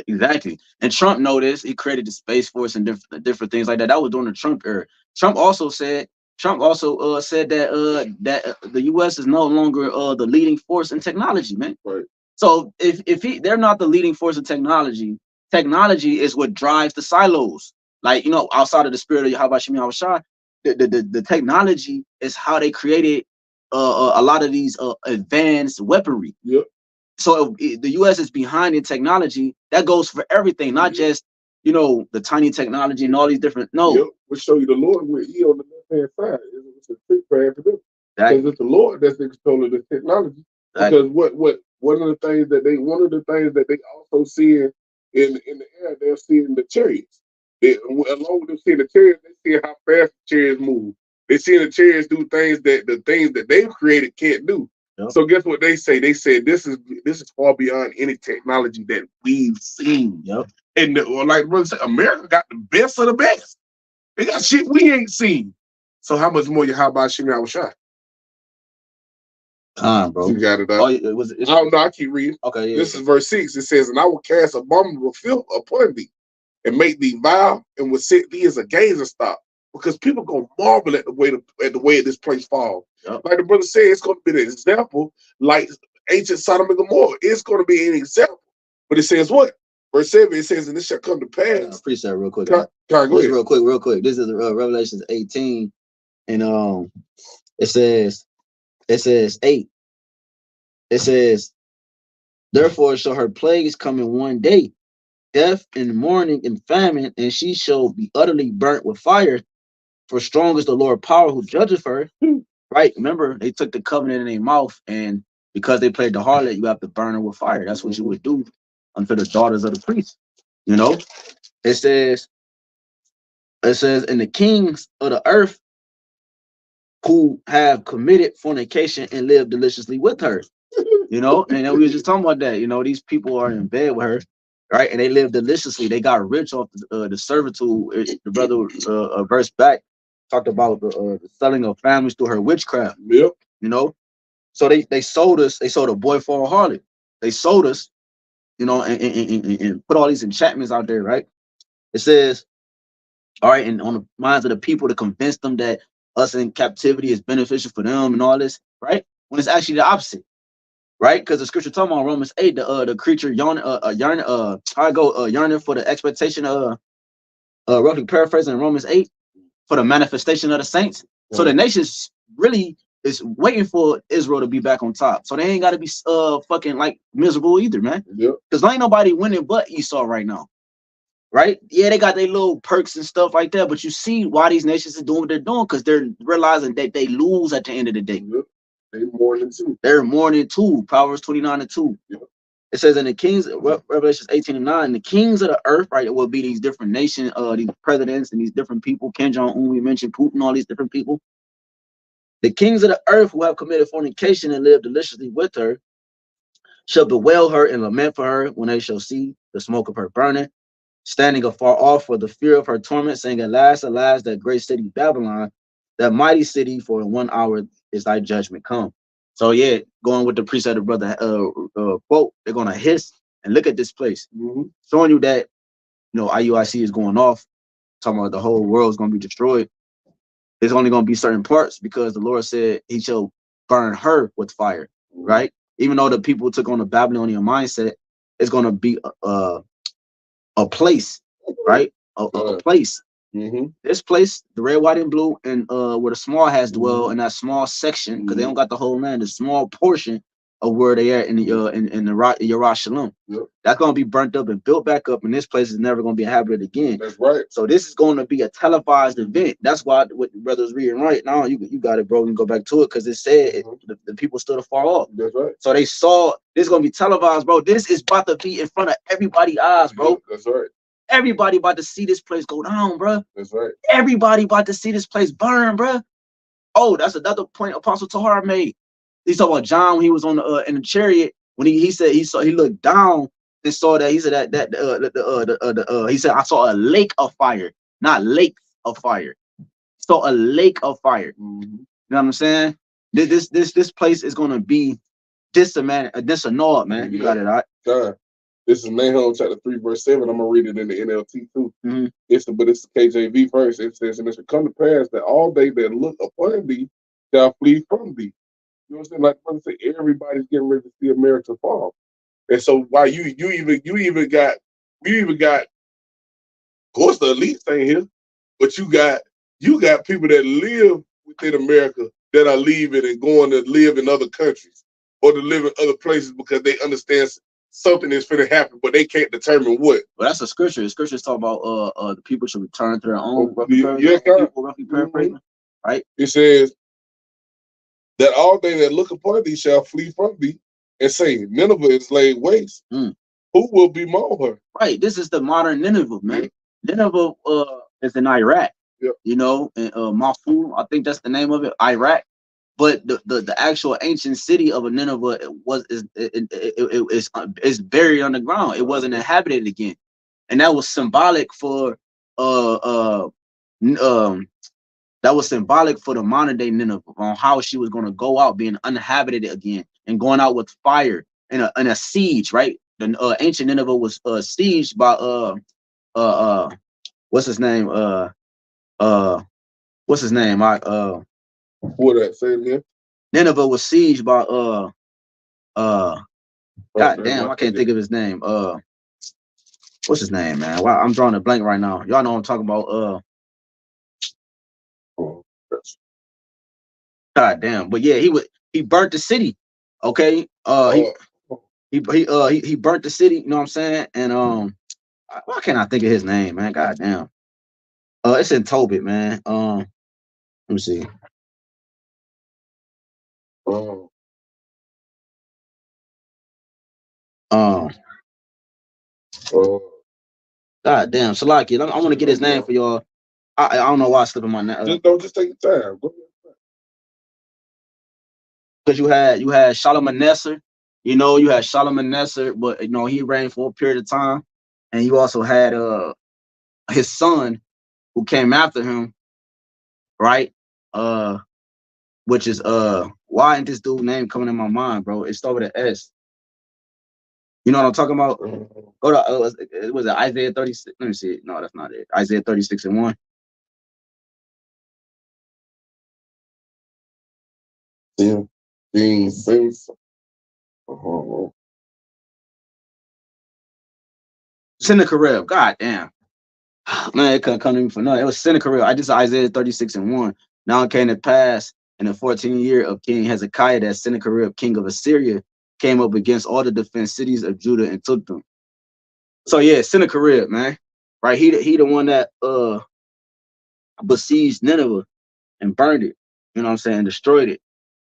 Exactly. And Trump noticed he created the Space Force and different things like that. That was during the Trump era. Trump also said that that the U.S. is no longer the leading force in technology, man. Right. So if they're not the leading force in technology, technology is what drives the silos. Like, you know, outside of the spirit of YAHAWASHI, the technology is how they created a lot of these advanced weaponry. So if the U.S. is behind in technology, that goes for everything, not just, you know, the tiny technology and all these different. We'll show you the Lord with E on the left hand side. It's a trick plan for them. Because it's the Lord that's in control of the technology. Because one of the things that they also see in the air, they're seeing the chariots. Along with them seeing the chariots, they see how fast the chariots move. They see the chariots do things that they've created can't do. So guess what they say? They say this is far beyond any technology that we've seen. And like brother said, America got the best of the best. They got shit we ain't seen. So how much more YAHAWASHI? Bro. You got it. I don't know. I keep reading. Okay. This is verse 6. It says, "And I will cast abominable filth upon thee, and make thee vile, and will set thee as a gazing stock." Because people gonna marvel at the way this place falls. Like the brother said, it's gonna be an example, like ancient Sodom and Gomorrah. It's gonna be an example. But it says what? Verse 7. It says, "And this shall come to pass." Preach that real quick. Go ahead. Real quick. This is Revelations 18, and it says 8. It says, "Therefore shall her plagues come in one day, death and mourning and famine, and she shall be utterly burnt with fire. For strong is the Lord power who judges her." Right? Remember, they took the covenant in their mouth, and because they played the harlot, you have to burn her with fire. That's what you would do unto the daughters of the priests. You know, it says, "And the kings of the earth who have committed fornication and lived deliciously with her." You know, and then we were just talking about that. You know, these people are in bed with her, right? And they live deliciously. They got rich off the servitude. The brother verse back talked about the selling of families through her witchcraft. You know, so they sold us. They sold a boy for a harlot. They sold us, you know, and put all these enchantments out there, right? It says, all right, and on the minds of the people to convince them that us in captivity is beneficial for them and all this, right? When it's actually the opposite. Right, because the scripture talking about Romans 8, the creature yearning for the expectation of roughly paraphrasing Romans 8 for the manifestation of the saints. So the nations really is waiting for Israel to be back on top. So they ain't got to be fucking like miserable either, man. Because there ain't nobody winning but Esau right now. right? Yeah, they got their little perks and stuff like that, but you see why these nations are doing what they're doing, because they're realizing that they lose at the end of the day. Yep. They're more than two. They're more than two. Proverbs 29:2. Yep. It says in the kings, Revelations 18:9, the kings of the earth, right, it will be these different nations, these presidents and these different people. Kim Jong-un, we mentioned Putin, all these different people. The kings of the earth who have committed fornication and lived deliciously with her shall bewail her and lament for her when they shall see the smoke of her burning, standing afar off for the fear of her torment, saying, alas, alas, that great city Babylon, that mighty city, for in 1 hour is thy judgment come. So yeah, going with the precept of brother quote, they're gonna hiss and look at this place, showing you that, you know, IUIC is going off, talking about the whole world is gonna be destroyed. There's only gonna be certain parts because the Lord said he shall burn her with fire, right? Even though the people took on the Babylonian mindset, it's gonna be a place, right? A place. This place, the red, white, and blue, and where the small has dwell in that small section, because they don't got the whole land, the small portion of where they are in the Yerushalayim. Yep. That's gonna be burnt up and built back up, and this place is never gonna be inhabited again. That's right. So this is going to be a televised event. That's why what the brother's reading right now, you got it, bro. You can go back to it because it said the people stood afar off. That's right. So they saw this is gonna be televised, bro. This is about to be in front of everybody's eyes, bro. That's right. Everybody about to see this place go down, bro. That's right. Everybody about to see this place burn, bro. Oh, that's another point Apostle Tahar made. He's talking about John when he was on the in the chariot, when he said he looked down and saw that, he said he said, I saw a lake of fire, not lakes of fire. Saw a lake of fire. You know what I'm saying? This place is gonna be disannulled, man. You got it, all right? God. This is Nahum chapter 3, verse 7. I'm gonna read it in the NLT too. It's the KJV verse. It says, and it shall come to pass that all they that look upon thee shall flee from thee. You know what I'm saying? Like brother said, everybody's getting ready to see America fall. And so why you even got, of course the elites ain't here, but you got people that live within America that are leaving and going to live in other countries or to live in other places because they understand something is going to happen, but they can't determine what. Well, that's a scripture. The scriptures talk about the people should return to their own. Roughly paraphrasing, right? It says that all they that look upon thee shall flee from thee, and say, Nineveh is laid waste. Who will bemoan her? Right. This is the modern Nineveh, man. Nineveh is in Iraq. You know, and Maful, I think that's the name of it, Iraq. But the actual ancient city of Nineveh is buried underground. It wasn't inhabited again, and that was symbolic for that was symbolic for the modern day Nineveh, on how she was going to go out being uninhabited again and going out with fire in a siege. Right, the ancient Nineveh was sieged by what's his name? What's his name? What that say again? Nineveh was sieged by God damn, I can't think of his name. What's his name, man? Wow, I'm drawing a blank right now. Y'all know what I'm talking about. God damn, but yeah, he burnt the city. Okay. He burnt the city, you know what I'm saying? And why can't I think of his name, man? God damn. It's in Tobit, man. Let me see. God damn, Salaki. I want to get his name for y'all. I don't know why I slipping my name. Just take your time. Because you had Shalmaneser, you know, you had Shalmaneser, but you know he reigned for a period of time, and you also had his son who came after him, right? Which is why ain't this dude name coming in my mind, bro? It started with an S. You know what I'm talking about? Go to was it Isaiah 36? Let me see. No, that's not it. Isaiah 36:1. Sennacherib. God damn. Man, it couldn't come to me for nothing. It was Sennacherib. I just Isaiah 36:1. Now it came to pass in the 14th year of King Hezekiah that Sennacherib, king of Assyria, came up against all the defense cities of Judah and took them. So yeah, Sennacherib, man. right? He the one that besieged Nineveh and burned it. You know what I'm saying? Destroyed it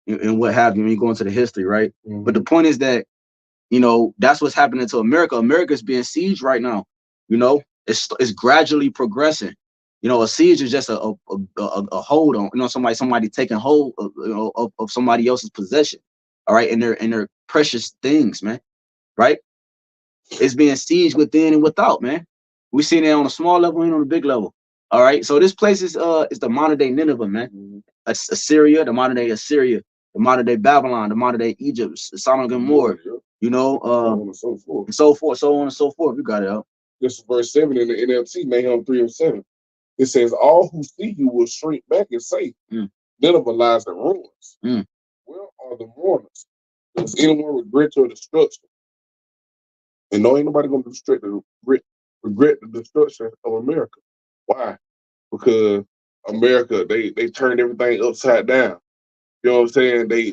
and what have you. When you go into the history, right? But the point is that, you know, that's what's happening to America. America's being sieged right now. You know, it's gradually progressing. You know, a siege is just a hold on. You know, somebody taking hold of, you know, of somebody else's possession. All right, and their precious things, man. Right? It's being sieged within and without, man. We seen it on a small level and on a big level. All right. So this place is the modern day Nineveh, man. Assyria, the modern day Assyria, the modern day Babylon, the modern day Egypt, Sodom and Gomorrah. You know, and so forth. And so forth, so on and so forth. You got it out. This is verse 7 in the NLT, Nahum 3:7. It says, "All who see you will shrink back and say, Nineveh lies in ruins. Where are the mourners? Does anyone regret your destruction?" And no, ain't nobody gonna regret the destruction of America. Why? Because America, they turned everything upside down. You know what I'm saying? They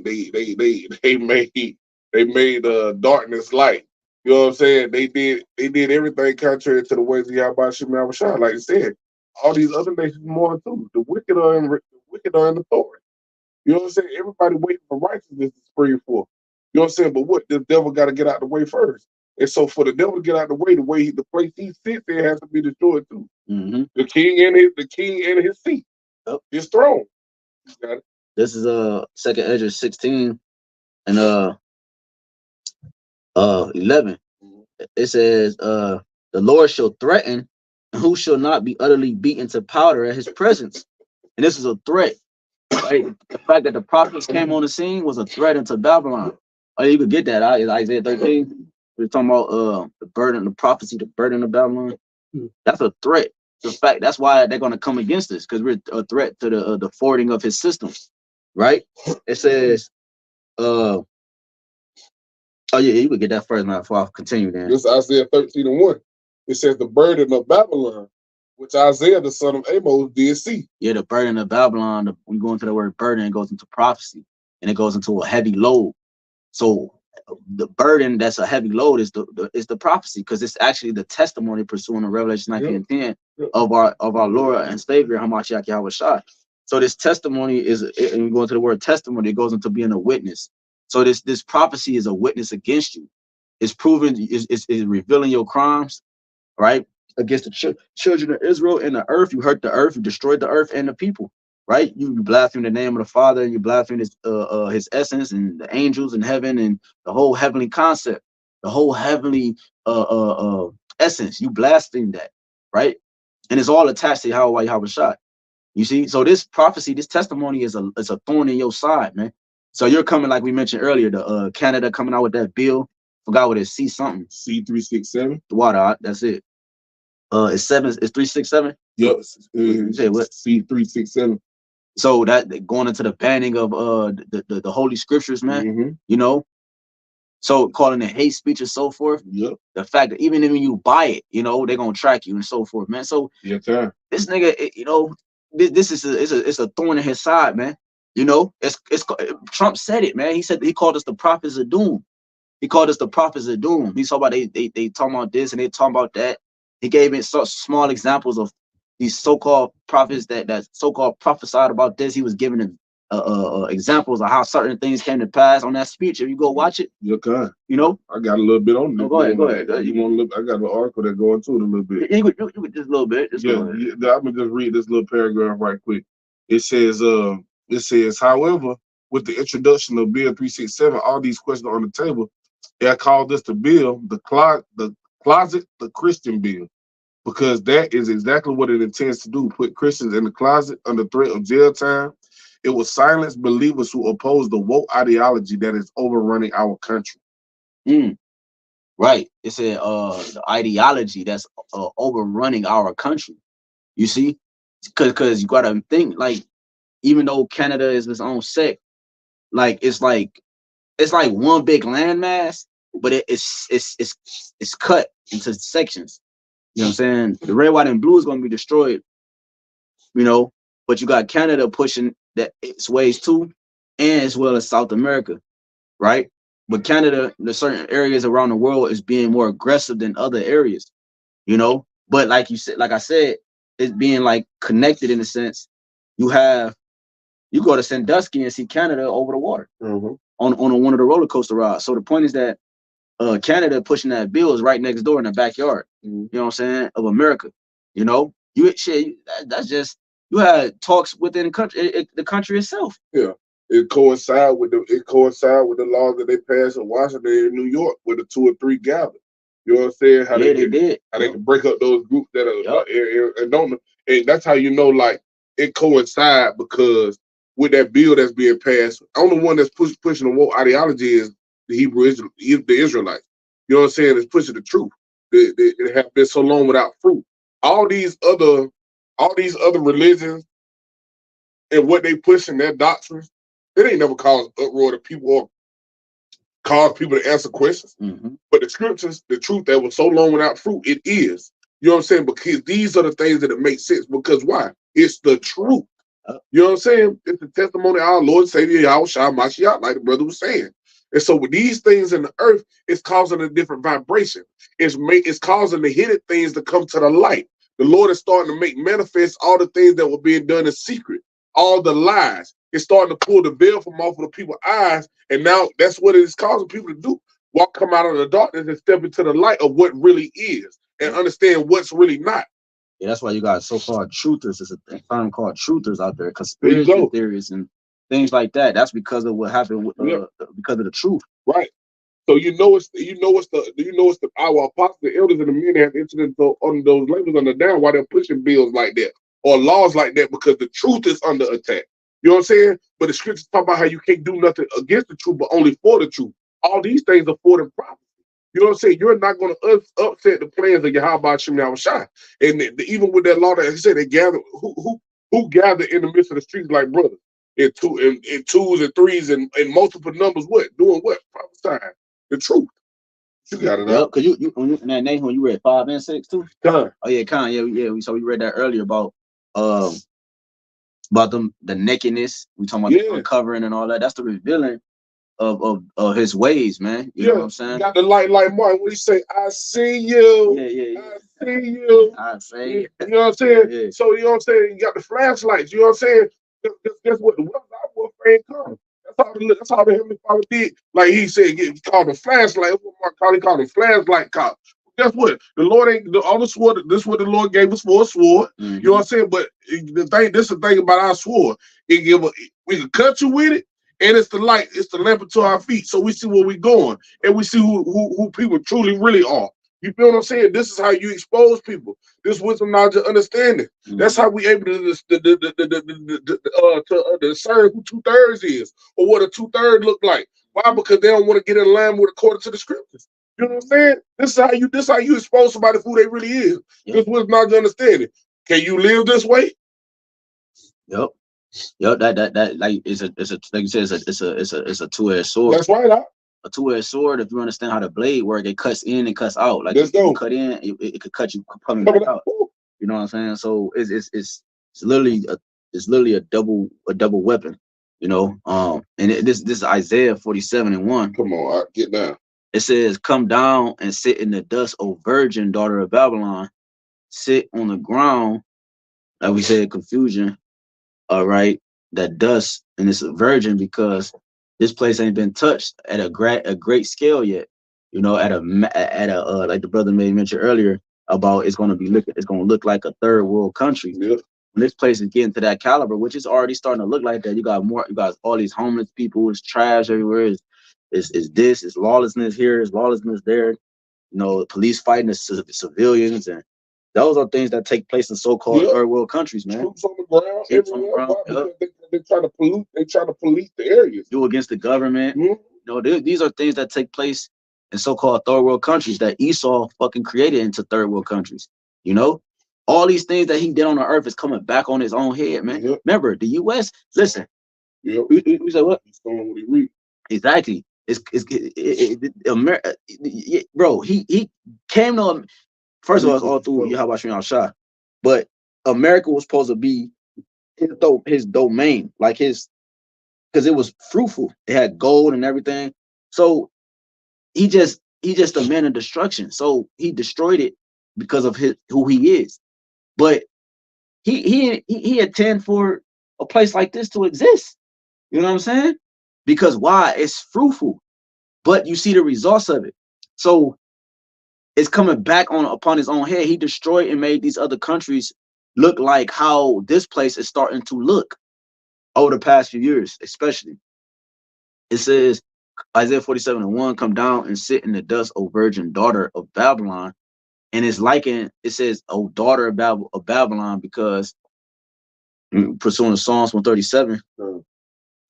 made darkness light. You know what I'm saying? They did everything contrary to the ways of YAHWASHI. Like I said, all these other nations more too. The wicked are in the authority. You know what I'm saying? Everybody waiting for righteousness to spring forth. You know what I'm saying? But what, the devil got to get out the way first. And so for the devil to get out the way, the place he sits there has to be destroyed too. The king and his seat, his throne. Got it. This is 2nd Ezra 16 and 11. It says, "The Lord shall threaten, and who shall not be utterly beaten to powder at his presence." And this is a threat. Right? The fact that the prophets came on the scene was a threat into Babylon. Oh, you could get that out. It's Isaiah 13. We're talking about the burden, the prophecy, the burden of Babylon. That's a threat. The fact that's why they're going to come against us, because we're a threat to the forwarding of his system. Right? It says, oh yeah, you could get that first now before I continue then. This is Isaiah 13:1. It says the burden of Babylon, which Isaiah the son of Amos did see. Yeah, the burden of Babylon, when you go into the word burden, it goes into prophecy and it goes into a heavy load. So the burden that's a heavy load is the prophecy, because it's actually the testimony pursuing the Revelation 19:10 of our Lord and Savior Hamashiach YAHWASHI. So this testimony is, and you go into the word testimony, it goes into being a witness. So this prophecy is a witness against you. It's proving, is revealing your crimes, right? Against the children of Israel and the earth. You hurt the earth, you destroyed the earth and the people, right? You blaspheme the name of the Father, you blaspheme his essence and the angels in heaven and the whole heavenly concept, the whole heavenly essence. You blaspheme that, right? And it's all attached to YAHWASHI. You see, so this prophecy, this testimony is a thorn in your side, man. So you're coming, like we mentioned earlier, the Canada coming out with that bill. Forgot what it is, C something. C367. The water, that's it. It's 367. Yep. You say what? C367. So that going into the banning of the holy scriptures, man. You know, so calling it hate speech and so forth. Yep. The fact that even when you buy it, you know, they're gonna track you and so forth, man. So this nigga, you know, this is a thorn in his side, man. You know, it's Trump said it, man. He said, he called us the prophets of doom. He called us the prophets of doom. He talking about they talking about this and they talking about that. He gave me such small examples of these so-called prophets that so-called prophesied about this. He was giving them examples of how certain things came to pass on that speech. If you go watch it, you you know, I got a little bit on this. Go ahead. You want to look? I got an article that go into it a little bit. You could just a little bit. I'm gonna just read this little paragraph right quick. It says, however, with the introduction of Bill 367, all these questions on the table, they called this the bill, the closet, the Christian bill, because that is exactly what it intends to do: put Christians in the closet under threat of jail time. It will silence believers who oppose the woke ideology that is overrunning our country. Right. It said the ideology that's overrunning our country. You see, because you gotta think, like, even though Canada is its own sect, like it's like one big landmass, but it's cut into sections. You know what I'm saying? The red, white, and blue is gonna be destroyed. You know, but you got Canada pushing that its ways too, and as well as South America, right? But Canada, the certain areas around the world is being more aggressive than other areas. You know, But like you said, like I said, it's being like connected in a sense. You go to Sandusky and see Canada over the water on one of the roller coaster rides. So the point is that Canada pushing that bill is right next door in the backyard. You know what I'm saying, of America. You know, that's just, you had talks within the country itself. Yeah, it coincide with the laws that they passed in Washington and New York with the 2 or 3 gather. You know what I'm saying? How they did. How they can break up those groups that are and don't. And that's how you know, like, it coincide, because with that bill that's being passed, the only one that's pushing the woke ideology is the the Israelites. You know what I'm saying? It's pushing the truth. They have been so long without fruit. All these other religions and what they push in their doctrines, it ain't never caused uproar to people or cause people to answer questions. But the scriptures, the truth that was so long without fruit, it is. You know what I'm saying? Because these are the things that it makes sense. Because why? It's the truth. You know what I'm saying? It's the testimony of our Lord and Savior, YAHWASHI, Mashiach, like the brother was saying. And so with these things in the earth, it's causing a different vibration. It's causing the hidden things to come to the light. The Lord is starting to make manifest all the things that were being done in secret, all the lies. It's starting to pull the veil from off of the people's eyes. And now that's what it is causing people to do. Come out of the darkness and step into the light of what really is and understand what's really not. Yeah, that's why you got so-called truthers. There's a term called truthers out there, conspiracy theories and things like that. That's because of what happened with, because of the truth. Right. So our apostles, the elders, and the men that have entered into on those labels on the down while they're pushing bills like that or laws like that, because the truth is under attack. You know what I'm saying? But the scriptures talk about how you can't do nothing against the truth, but only for the truth. All these things are for the prophecy. You know what I'm saying? You're not going to upset the plans of YAHWASHI. And even with that law that he said, they gather, who gathered in the midst of the streets like brothers in twos and threes and multiple numbers? What? Doing what? Prophesying the truth. You got it out. Because you in that name when you read 5 and 6 too? Con. Oh yeah, Con. Yeah. So we read that earlier about the nakedness. We talking about the uncovering and all that. That's the revealing of his ways, man. You know what I'm saying? You got the light like Martin. What do you say? I see you. Yeah. I see you. I see. You know what I'm saying? Yeah. So you know what I'm saying? You got the flashlights. You know what I'm saying? That's what the weapons our warfare comes. That's all the Heavenly Father did. Like he said, he called them flashlight. He called them flashlight cops. Guess what? The Lord ain't all the sword. This is what the Lord gave us for a sword. You know what I'm saying? But this is the thing about our sword. We can cut you with it, and it's the light. It's the lamp to our feet, so we see where we're going, and we see who people truly really are. You feel what I'm saying? This is how you expose people. This wisdom, knowledge, and understanding. That's how we able to discern who 2/3 is, or what a 2/3 look like. Why? Because they don't want to get in line with according to the scriptures. You know what I'm saying? This is how you expose somebody who they really is. This wisdom, knowledge, and understanding. Can you live this way? Yep. That like it's a like you said, it's a two-edged sword. That's right. A two-edged sword, if you understand how the blade work, it cuts in and cuts out. Like if you cut in, it could cut you coming back out. You know what I'm saying? So it's literally a double weapon. You know, and this is Isaiah 47:1. Come on, get down. It says, "Come down and sit in the dust, O virgin, daughter of Babylon. Sit on the ground," like we said, confusion. All right, that dust, and it's a virgin because this place ain't been touched at a great scale yet. You know, at a like the brother made mention earlier about it's going to look like a third world country. Yep. When this place is getting to that caliber, which is already starting to look like that. You got all these homeless people. It's trash everywhere. It's lawlessness here. It's lawlessness there. You know, police fighting the civilians, and those are things that take place in so-called third world countries, man. Troops on the ground everywhere. They try to pollute. They try to police the areas. Do against the government. You know, these are things that take place in so-called third world countries that Esau fucking created into third world countries. You know, all these things that he did on the earth is coming back on his own head, man. Remember, the U.S. Listen. We said what? He's going what he read. Exactly. America, bro. He came to. First of all, it's all through YAHWASHI, but America was supposed to be his domain, like because it was fruitful. It had gold and everything. So he just a man of destruction. So he destroyed it because of who he is. But he intend for a place like this to exist. You know what I'm saying? Because why? It's fruitful, but you see the results of it. So it's coming back on upon his own head. He destroyed and made these other countries look like how this place is starting to look over the past few years, especially. It says Isaiah 47:1, come down and sit in the dust, O virgin daughter of Babylon. And it's likened, it says, O daughter of Babylon, because pursuing Psalms 137,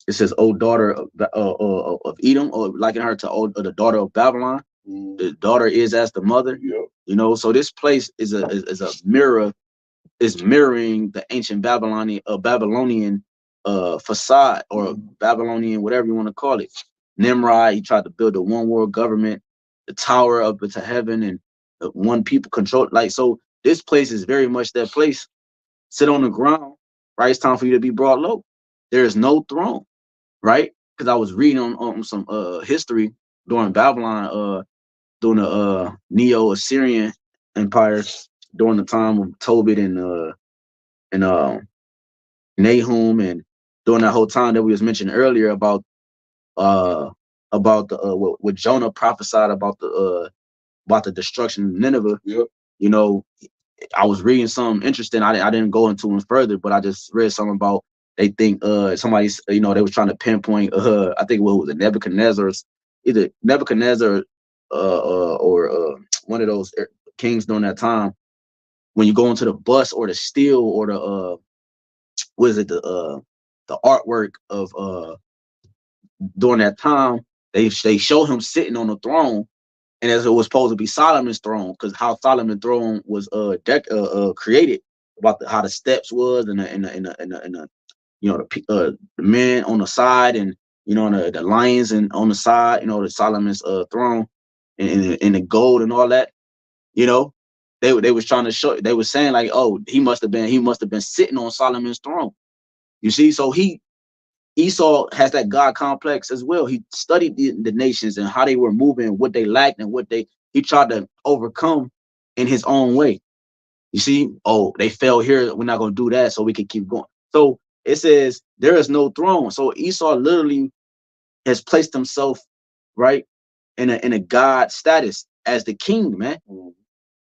it says, O daughter of Edom, or liken her to the daughter of Babylon. The daughter is as the mother. You know, so this place is a mirror, is mirroring the ancient Babylonian facade, or Babylonian, whatever you want to call it. Nimrod, he tried to build a one world government, the tower up into heaven, and one people control. Like, so this place is very much that place. Sit on the ground, right? It's time for you to be brought low. There is no throne, right? Because I was reading on some history during Babylon, during the Neo-Assyrian Empire, during the time of Tobit and Nahum, and during that whole time that we was mentioning earlier about what Jonah prophesied about the destruction of Nineveh. You know, I was reading something interesting. I didn't go into it further, but I just read something about, they think somebody's, you know, they was trying to pinpoint I think what was it, Nebuchadnezzar's, either Nebuchadnezzar or one of those kings during that time. When you go into the bust or the steel or the what is it, the artwork of during that time, they show him sitting on the throne, and as it was supposed to be Solomon's throne, because how Solomon's throne was created, about how the steps was, and the you know, the men on the side, and you know, the lions and on the side, you know, the Solomon's throne, and the gold and all that. You know, they was trying to show, they was saying like, oh, he must have been sitting on Solomon's throne. You see, so Esau has that God complex as well. He studied the nations and how they were moving, what they lacked, and what he tried to overcome in his own way. You see, oh, they fell here, we're not going to do that, so we can keep going. So it says there is no throne. So Esau literally has placed himself, right, in a God status as the king, man.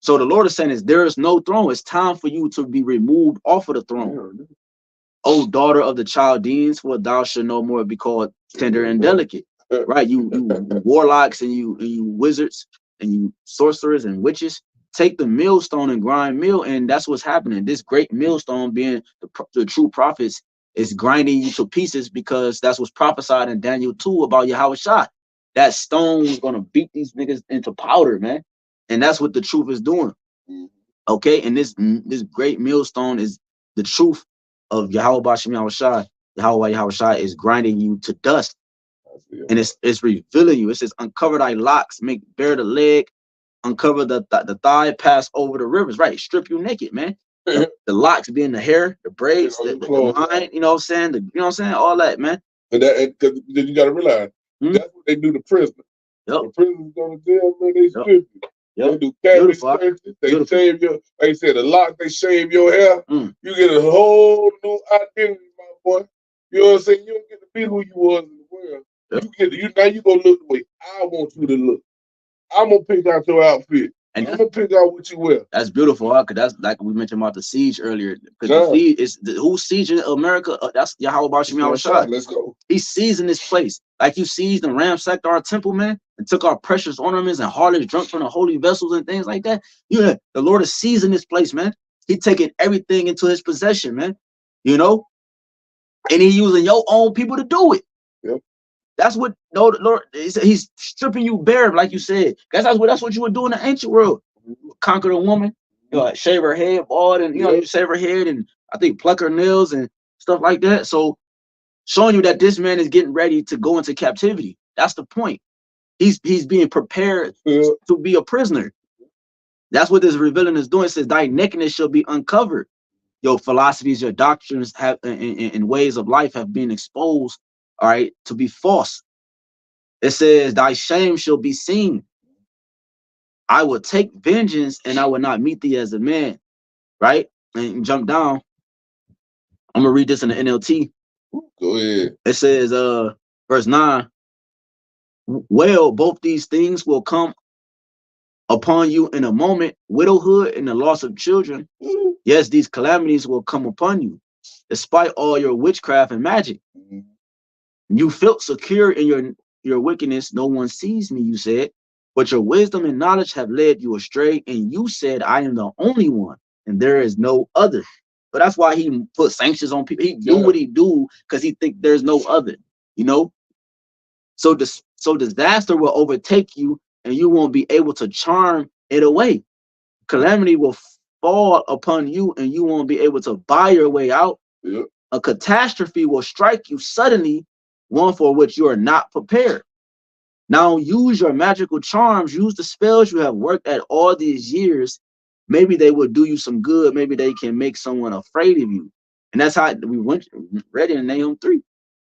So the Lord is saying is there is no throne. It's time for you to be removed off of the throne. O daughter of the Chaldeans, for thou shalt no more be called tender and delicate. Right? You warlocks and you wizards and you sorcerers and witches, take the millstone and grind meal, and that's what's happening. This great millstone, being the true prophets, is grinding you to pieces, because that's what's prophesied in Daniel 2 about YAHWASHI. That stone is gonna beat these niggas into powder, man. And that's what the truth is doing. Okay, and this great millstone is the truth of Yahweh Bashem Yahawashi. Yahweh Yahawashi is grinding you to dust, and it's revealing you. It says, uncover thy locks, make bare the leg, uncover the thigh, pass over the rivers. Right, strip you naked, man. The locks being the hair, the braids, the mind. You know what I'm saying? You know what I'm saying? All that, man. And because you got to realize that's what they do to prisoners. The prisoners go to jail, man. They strip you. They do cabbage searches. They shave your, like I said, the lock, they shave your hair. You get a whole new identity, my boy. You know what I'm saying? You don't get to be who you was in the world. Now you gonna look the way I want you to look. I'm gonna pick out your outfit. And I'm gonna pick out what you wear. That's beautiful, because that's like we mentioned about the siege earlier. Because the siege is who's sieging America? That's Yahweh Bashem Yahawashi. Let's go. He's seizing this place, like you seized and ransacked our temple, man, and took our precious ornaments and harlots drunk from the holy vessels and things like that. Yeah, the Lord is seizing this place, man. He's taking everything into his possession, man. You know, and he's using your own people to do it. That's what the Lord, he's stripping you bare, like you said. That's what you would do in the ancient world. Conquer a woman, you know, shave her head, bald, and you know, you shave her head, and I think pluck her nails and stuff like that. So showing you that this man is getting ready to go into captivity. That's the point. He's being prepared to be a prisoner. That's what this revealing is doing. It says, thy nakedness shall be uncovered. Your philosophies, your doctrines have and ways of life have been exposed, all right, to be false. It says, thy shame shall be seen. I will take vengeance and I will not meet thee as a man. Right? And jump down. I'm gonna read this in the NLT. Go ahead. It says, verse 9. Well, both these things will come upon you in a moment, widowhood and the loss of children. Yes, these calamities will come upon you, despite all your witchcraft and magic. You felt secure in your wickedness. No one sees me, you said, but your wisdom and knowledge have led you astray, and you said, I am the only one, and there is no other. So that's why he put sanctions on people. He do what he do because he think there's no other, you know. So disaster will overtake you, and you won't be able to charm it away. Calamity will fall upon you, and you won't be able to buy your way out. Yep. A catastrophe will strike you suddenly, one for which you are not prepared. Now use your magical charms, use the spells you have worked at all these years. Maybe they will do you some good. Maybe they can make someone afraid of you. And that's how we read in Nahum 3.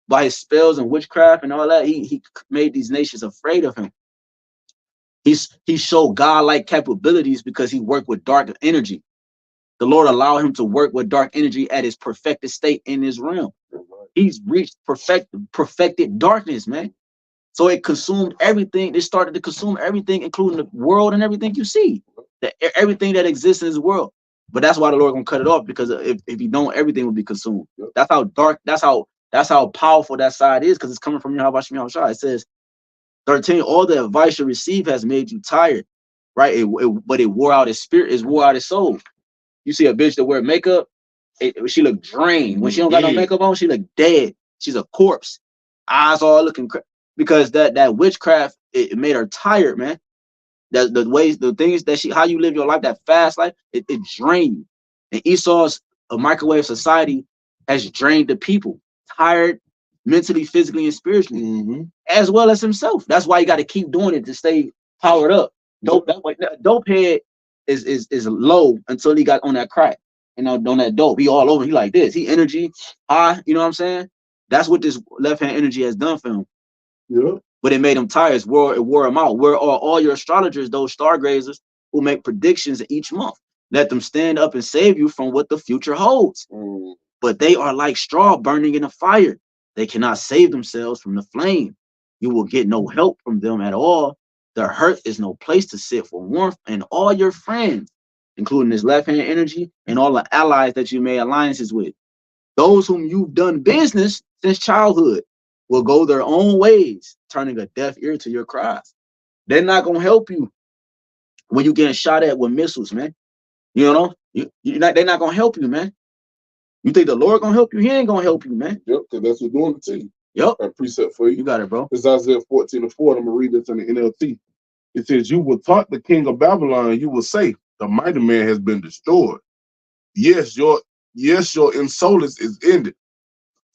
By his spells and witchcraft and all that, he made these nations afraid of him. He showed godlike capabilities because he worked with dark energy. The Lord allowed him to work with dark energy at his perfected state in his realm. He's reached perfected darkness, man. So it consumed everything. It started to consume everything, including the world and everything you see. Everything that exists in this world. But that's why the Lord gonna cut it off, because if you don't, everything will be consumed. That's how dark. That's how powerful that side is, because it's coming from YAHAWASHI. It says 13. All the advice you receive has made you tired, right? But it wore out his spirit. It wore out his soul. You see a bitch that wear makeup, she look drained. When she don't got no makeup on, she look dead. She's a corpse. Eyes all looking because that witchcraft, it made her tired, man. The things that how you live your life, that fast life, it drained you. And Esau's microwave society has drained the people, tired mentally, physically, and spiritually, as well as himself. That's why you got to keep doing it to stay powered up. Dope head is low until he got on that crack. And on that dope, he all over. He like this. He energy high. You know what I'm saying? That's what this left hand energy has done for him. Yeah. But it made him tired. It wore him out. Where are all your astrologers, those stargazers who make predictions each month? Let them stand up and save you from what the future holds. But they are like straw burning in a fire. They cannot save themselves from the flame. You will get no help from them at all. Their hurt is no place to sit for warmth, and all your friends, including this left-hand energy and all the allies that you made alliances with, those whom you've done business since childhood, will go their own ways, turning a deaf ear to your cries. They're not gonna help you when you're getting shot at with missiles, man. You know, they're not gonna help you, man. You think the Lord gonna help you? He ain't gonna help you, man. Yep, because that's what's doing it to you. Yep. A precept for you. You got it, bro. It's Isaiah 14:4. I'm gonna read this in the NLT. It says, "You will taunt the king of Babylon. You will say, the mighty man has been destroyed. Yes, your insolence is ended.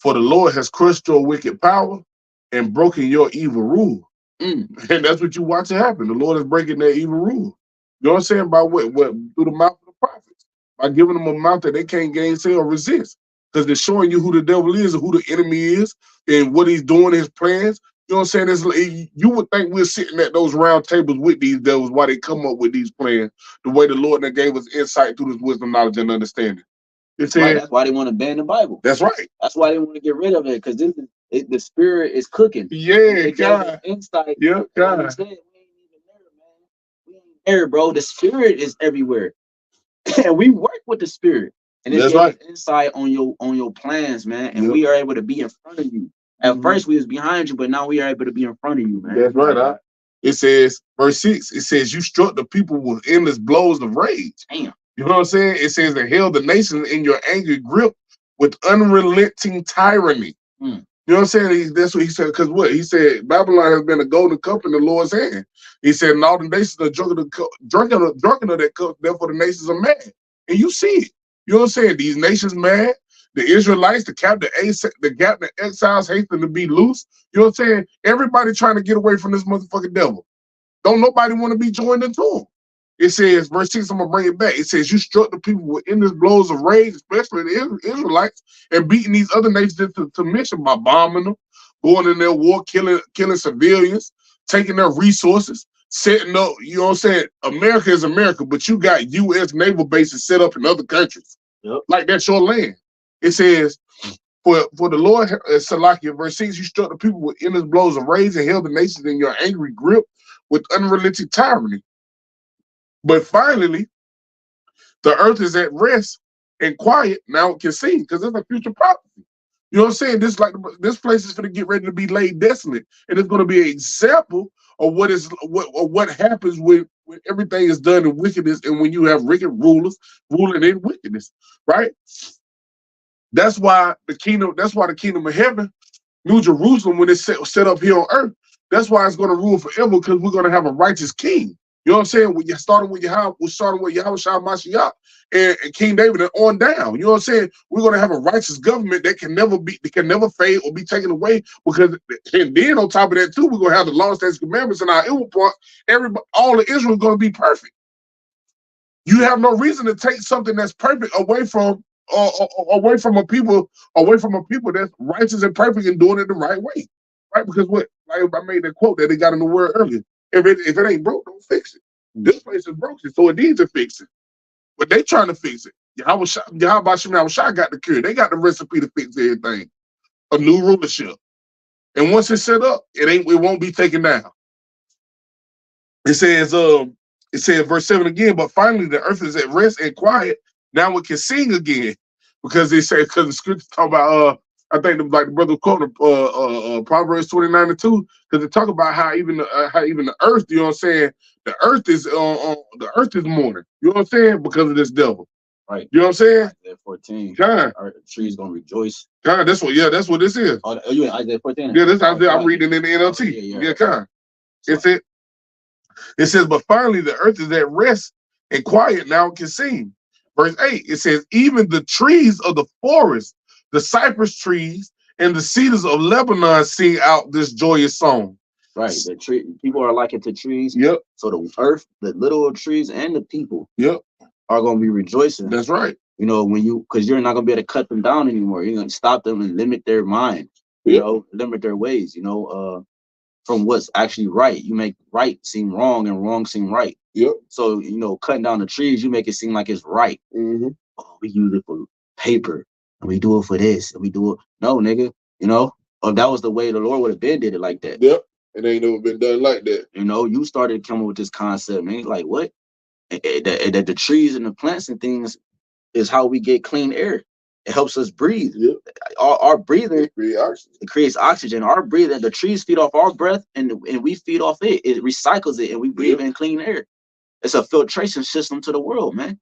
For the Lord has crushed your wicked power and broken your evil rule." And that's what you watch it happen. The Lord is breaking their evil rule. You know what I'm saying? By what? Through the mouth of the prophets. By giving them a mouth that they can't gainsay or resist. Because they're showing you who the devil is and who the enemy is and what he's doing, his plans. You know what I'm saying? You would think we're sitting at those round tables with these devils while they come up with these plans, the way the Lord that gave us insight through this wisdom, knowledge, and understanding. That's why they want to ban the Bible. That's right. That's why they want to get rid of it, because the spirit is cooking. Yeah, God. Insight. Yeah, God. We ain't even there, man. We ain't there, bro. The spirit is everywhere. And we work with the spirit. And it's right. Insight on your plans, man. And we are able to be in front of you. At first we was behind you, but now we are able to be in front of you, man. That's right. It says, verse 6, it says, "You struck the people with endless blows of rage." Damn. You know what I'm saying? It says, "They held the nations in your angry grip with unrelenting tyranny." You know what I'm saying? That's what he said. Because what? He said, Babylon has been a golden cup in the Lord's hand. He said, and all the nations are drunken of that cup, therefore the nations are mad. And you see it. You know what I'm saying? These nations mad. The Israelites, the captive exiles hasten to be loose. You know what I'm saying? Everybody trying to get away from this motherfucking devil. Don't nobody want to be joined into him. It says, verse 6, I'm going to bring it back. It says, "You struck the people with endless blows of rage, especially the Israelites, and beating these other nations into submission by bombing them, going in their war, killing civilians, taking their resources. setting up, you know what I'm saying? America is America, but you got U.S. naval bases set up in other countries. Yep. Like that's your land. It says, for the Lord, Salakia, verse 6, you struck the people with endless blows of rage and held the nations in your angry grip with unrelenting tyranny. But finally, the earth is at rest and quiet. Now it can sing, because it's a future prophecy. You know what I'm saying? This place is going to get ready to be laid desolate, and it's going to be an example of what happens when everything is done in wickedness, and when you have wicked rulers ruling in wickedness, right? That's why the kingdom of heaven, New Jerusalem, when it's set up here on earth, that's why it's going to rule forever, because we're going to have a righteous king. You know what I'm saying? Starting with Yahawashi Mashiach and King David and on down. You know what I'm saying? We're going to have a righteous government that can never fade or be taken away. Because, and then on top of that too, we're going to have the law, statutes, commandments, and our evil part. All of Israel is going to be perfect. You have no reason to take something that's perfect away from a people that's righteous and perfect and doing it the right way, right? Because I made that quote that they got in the word earlier. If it ain't broke, don't fix it. This place is broken, so it needs to fix it. But they trying to fix it. Yahawashi got the cure. They got the recipe to fix everything. A new rulership, and once it's set up, it won't be taken down. It says verse 7 again. But finally, the earth is at rest and quiet. Now we can sing again, because they say, because the scripture talk about I think like the brother quoted Proverbs 29:2, because they talk about how even the earth, you know what I'm saying, the earth is mourning, you know what I'm saying, because of this devil. Right. You know what I'm saying? Isaiah 14. God. Our trees gonna rejoice. God, that's what this is. Oh, you in Isaiah 14? Yeah, this Isaiah. I'm reading in the NLT. Yeah, God. It says, but finally the earth is at rest and quiet, now it can sing. Verse 8, it says, even the trees of the forest, the cypress trees and the cedars of Lebanon sing out this joyous song. Right. The tree people are likened to trees. Yep. So the earth, the little trees and the people, yep, are gonna be rejoicing. That's right. You know, because you're not gonna be able to cut them down anymore. You're gonna stop them and limit their mind, you know, limit their ways, you know, from what's actually right. You make right seem wrong and wrong seem right. Yep. So, you know, cutting down the trees, you make it seem like it's right. Mm-hmm. Oh, we use it for paper, and we do it for this, and we do it. No, nigga, you know, if that was the way the Lord would have been, did it like that. Yep. It ain't never been done like that. You know, you started coming with this concept, man. Like, what? That the trees and the plants and things is how we get clean air. It helps us breathe. Yep. Our breathing, it creates oxygen. Our breathing, the trees feed off our breath, and we feed off it. It recycles it, and we breathe in clean air. It's a filtration system to the world, man.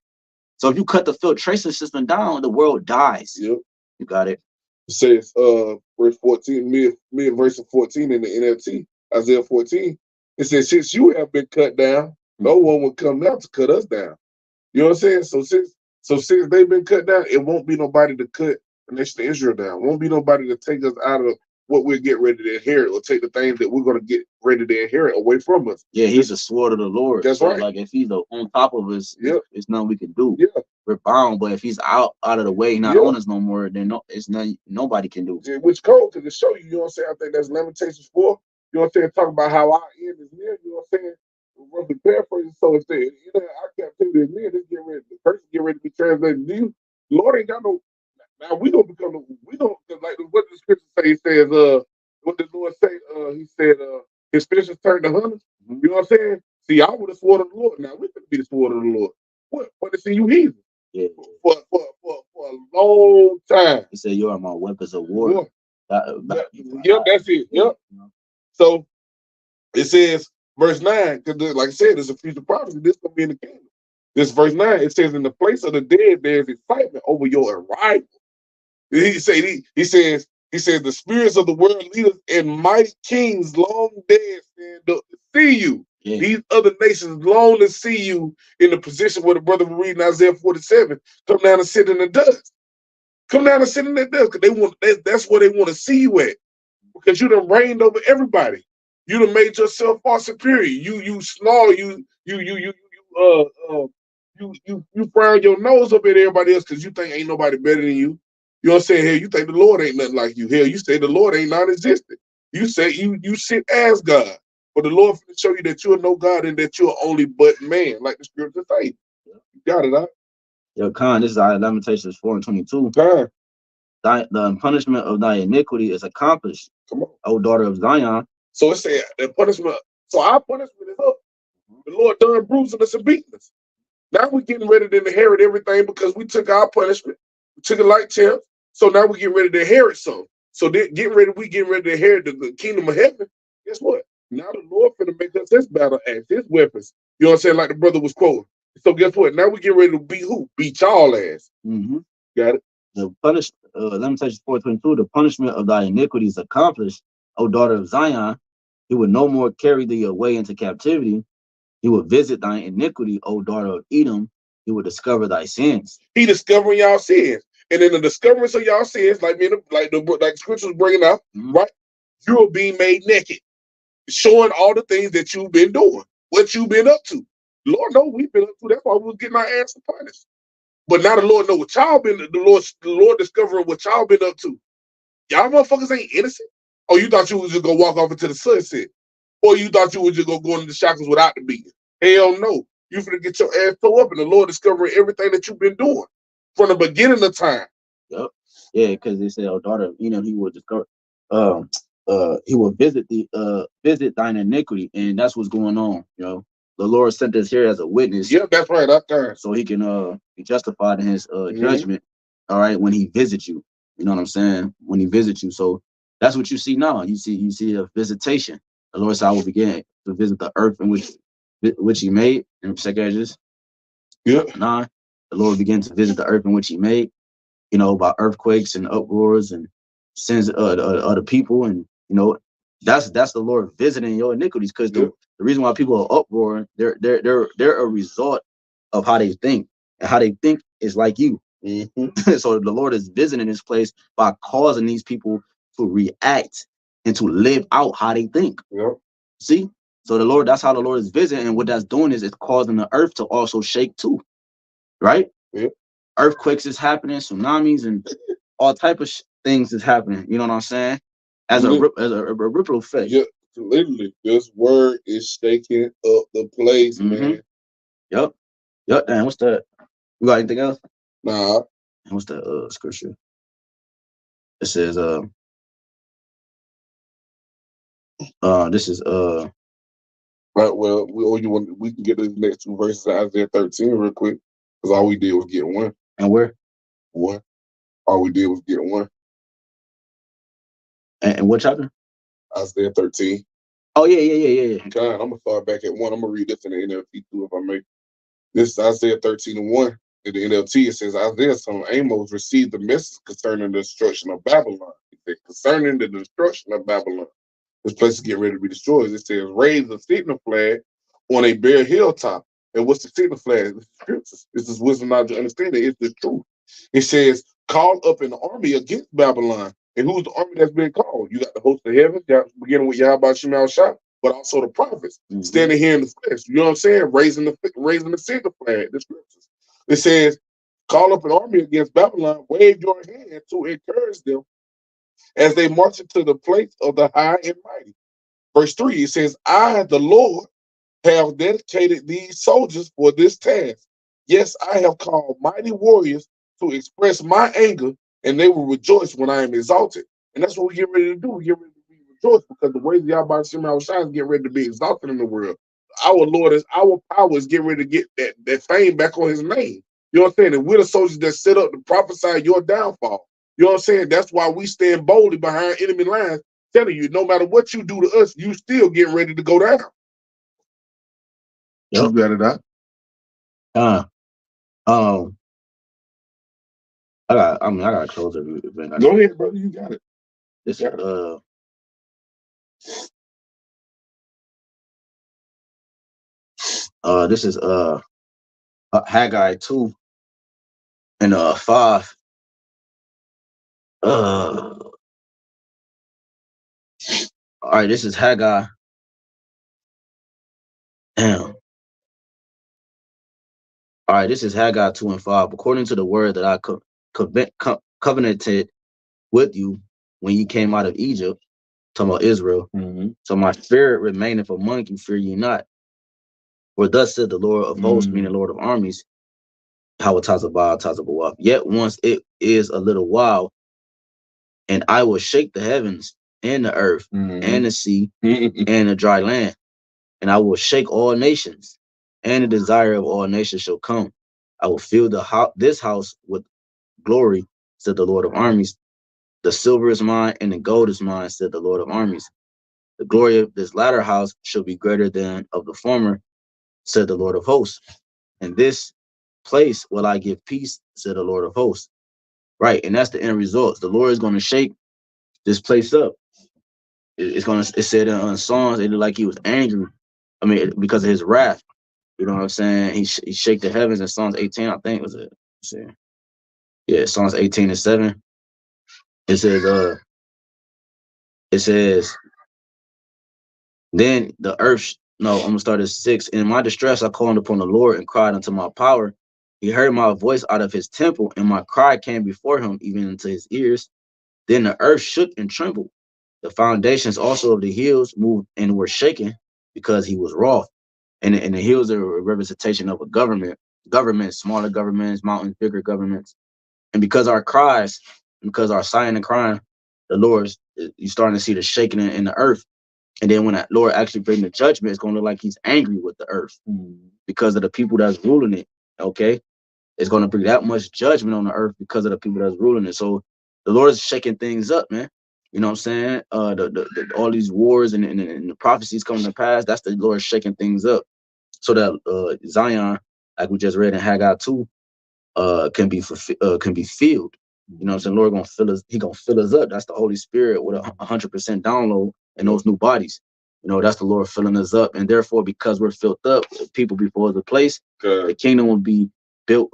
So if you cut the filtration system down, the world dies. Yep. You got it. It says verse 14, me and verse 14 in the NLT, Isaiah 14. It says, since you have been cut down, no one will come down to cut us down. You know what I'm saying? So since they've been cut down, it won't be nobody to cut the nation of Israel down. Won't be nobody to take us out of what we're getting ready to inherit, or take the things that we're going to get ready to inherit away from us. Yeah, he's the sword of the Lord. That's right. Like, if he's on top of us, it's nothing we can do. Yeah. We're bound, but if he's out of the way, not on us no more, then it's nothing nobody can do. Yeah, which code to show you, you know what I'm saying? I think that's Lamentations 4. You know what I'm saying? Talking about how our end is near, you know what I'm saying? Roughly paraphrasing. So it's there, you know, I can't tell you this near, this the person get ready to be translated to you. The Lord ain't got no. Now we don't like what the scripture say. He says, what the Lord say? He said, his scriptures turned to hunters. You know what I'm saying? See, I would have swore to the Lord. Now we could be the sword of the Lord. What to see you heathen? Yeah. For a long time. He said, you are my weapons of war. Yep, that's it. Yep. So it says, verse 9, because like I said, it's a future prophecy. This gonna be in the kingdom. This verse 9, it says, in the place of the dead, there's excitement over your arrival. He says, the spirits of the world leaders and mighty kings long dead stand up to see you. Yeah. These other nations long to see you in the position where the brother was reading Isaiah 47. Come down and sit in the dust. Come down and sit in the dust, because that's where they want to see you at. Because you done reigned over everybody. You done made yourself far superior. You snarl, you frown your nose up at everybody else because you think ain't nobody better than you. You know what I'm saying? Hell, you think the Lord ain't nothing like you. Hell, you say the Lord ain't non-existent. You say you sit as God. But the Lord will show you that you're no God and that you're only but man, like the scripture say. You got it, huh? Yo, Khan, this is Lamentations 4:22. Khan. The punishment of thy iniquity is accomplished. Come on. O daughter of Zion. So it said the punishment. So our punishment is up. The Lord done bruising us and beating us. Now we're getting ready to inherit everything because we took our punishment. We took it like champs. So now we're getting ready to inherit some. So we getting ready to inherit the kingdom of heaven. Guess what? Now the Lord finna make us his battle axe, his weapons. You know what I'm saying? Like the brother was quoting. So guess what? Now we get ready to beat who? Beat y'all ass. Got it? The Lamentations 4:22, the punishment of thy iniquity is accomplished, O daughter of Zion. He would no more carry thee away into captivity. He would visit thy iniquity, O daughter of Edom. He would discover thy sins. He discovering y'all sins. And in the discoverance of y'all sins, like the scriptures bringing up, right? You're being made naked, showing all the things that you've been doing, what you've been up to. Lord knows we've been up to. That's why we was getting our ass punished. But now the Lord know what y'all been. The Lord discovering what y'all been up to. Y'all motherfuckers ain't innocent. Oh, you thought you was just gonna walk off into the sunset, or you thought you was just gonna go into the shackles without the beating? Hell no. You finna get your ass tore up, and the Lord discovering everything that you've been doing from the beginning of time. Yep. Yeah, because they said, "Oh, daughter of Edom, he will discover. He will visit thine iniquity," and that's what's going on. You know, the Lord sent us here as a witness. Yeah, that's right. Up there, so he can be justified in his judgment. All right, when he visits you, you know what I'm saying? When he visits you, so that's what you see now. You see a visitation. The Lord said, "I will begin to visit the earth in which he made." In second Edges, 9, the Lord began to visit the earth in which he made. You know, by earthquakes and uproars and sins of the people, and you know, that's the Lord visiting your iniquities. Because the reason why people are uproaring, they're a result of how they think, and how they think is like you. So the Lord is visiting this place by causing these people to react and to live out how they think. See, so the Lord, that's how the Lord is visiting, and what that's doing is it's causing the earth to also shake too, right? Earthquakes is happening, tsunamis, and all type of things is happening. You know what I'm saying? As a ripple effect. Yeah, literally, this word is shaking up the place, man. Yep. And what's that? You got anything else? Nah. And what's that scripture? It says this is right. Well, we can get the next 2 verses of Isaiah 13 real quick, because all we did was get 1. And where? 1. All we did was get 1. And what chapter? Isaiah 13. Oh yeah. God, I'm gonna start back at 1. I'm gonna read this in the NLT too, if I may. This is Isaiah 13:1. In the NLT, it says, Isaiah son of Amos received the message concerning the destruction of Babylon. It said, concerning the destruction of Babylon. This place is getting ready to be destroyed. It says, raise a signal flag on a bare hilltop. And what's the signal flag? It's the scriptures. This is wisdom, knowledge, and understanding. It's the truth. It says, call up an army against Babylon. And who's the army that's been called? You got the host of heaven, beginning with YAHWASHI, but also the prophets standing here in the flesh. You know what I'm saying? Raising the signal flag. The scriptures. It says, call up an army against Babylon. Wave your hand to encourage them as they march into the place of the high and mighty. Verse 3, it says, I, the Lord, have dedicated these soldiers for this task. Yes, I have called mighty warriors to express my anger, and they will rejoice when I am exalted. And that's what we get ready to do. We get ready to be rejoiced, because the ways of YAHWASHI is getting ready to be exalted in the world. Our power is getting ready to get that fame back on his name. You know what I'm saying? And we're the soldiers that set up to prophesy your downfall. You know what I'm saying? That's why we stand boldly behind enemy lines, telling you, no matter what you do to us, you still getting ready to go down. You got it out. I gotta close everything. Go ahead, brother. You got it. This this is Haggai 2 and 5. All right, this is Haggai. Damn. All right, this is Haggai 2 and 5. According to the word that I covenanted with you when you came out of Egypt, talking about Israel, So my spirit remaineth among you, fear ye not. For thus said the Lord of hosts, meaning Lord of armies, HAQADASH. Yet once it is a little while, and I will shake the heavens and the earth and the sea and the dry land, and I will shake all nations, and the desire of all nations shall come. I will fill this house with glory, said the Lord of armies. The silver is mine, and the gold is mine, said the Lord of armies. The glory of this latter house shall be greater than of the former, said the Lord of hosts. And this place will I give peace, said the Lord of hosts. Right, and that's the end result. The Lord is going to shake this place up. It said in Psalms, it looked like he was angry. I mean, because of his wrath. You know what I'm saying? He shake the heavens in Psalms 18, I think was it. Yeah, Psalms 18:7. It says, then the earth, no, I'm gonna start at 6. In my distress, I called upon the Lord and cried unto my power. He heard my voice out of his temple, and my cry came before him, even into his ears. Then the earth shook and trembled. The foundations also of the hills moved and were shaken, because he was wroth. And the hills are a representation of a government, smaller governments, mountains, bigger governments. And because our cries, because our sighing and crying, the Lord, you're starting to see the shaking in the earth. And then when that Lord actually brings the judgment, it's going to look like he's angry with the earth because of the people that's ruling it. Okay. It's going to bring that much judgment on the earth because of the people that's ruling it. So the Lord is shaking things up, man. You know what I'm saying? All these wars and the prophecies coming to pass, that's the Lord shaking things up. So that Zion, like we just read in Haggai 2, can be filled. You know what I'm saying? Lord gonna fill us, he gonna fill us up. That's the Holy Spirit with 100% download in those new bodies. You know, that's the Lord filling us up. And therefore, because we're filled up, people before the place, the kingdom will be built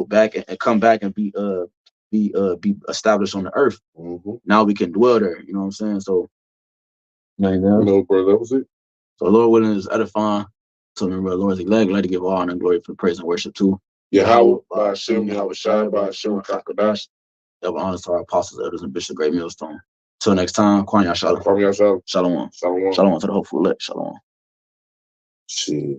back and come back and be established on the earth. Now we can dwell there. You know what I'm saying? So no, bro, that was it. So Lord willing is edifying. So remember, Lord's elect, like to give honor and glory for praise and worship too. YAHAWAH, BAHASHAM, YAHAWASHI, BAHASHAM, HAQADASH. Double honors to our apostles, elders, and Bishop Great Millstone. Till next time, Kwanya Shalom. Shalom. Shalom. Shalom. Shalom to the hopeful elect. Shalom. Shit.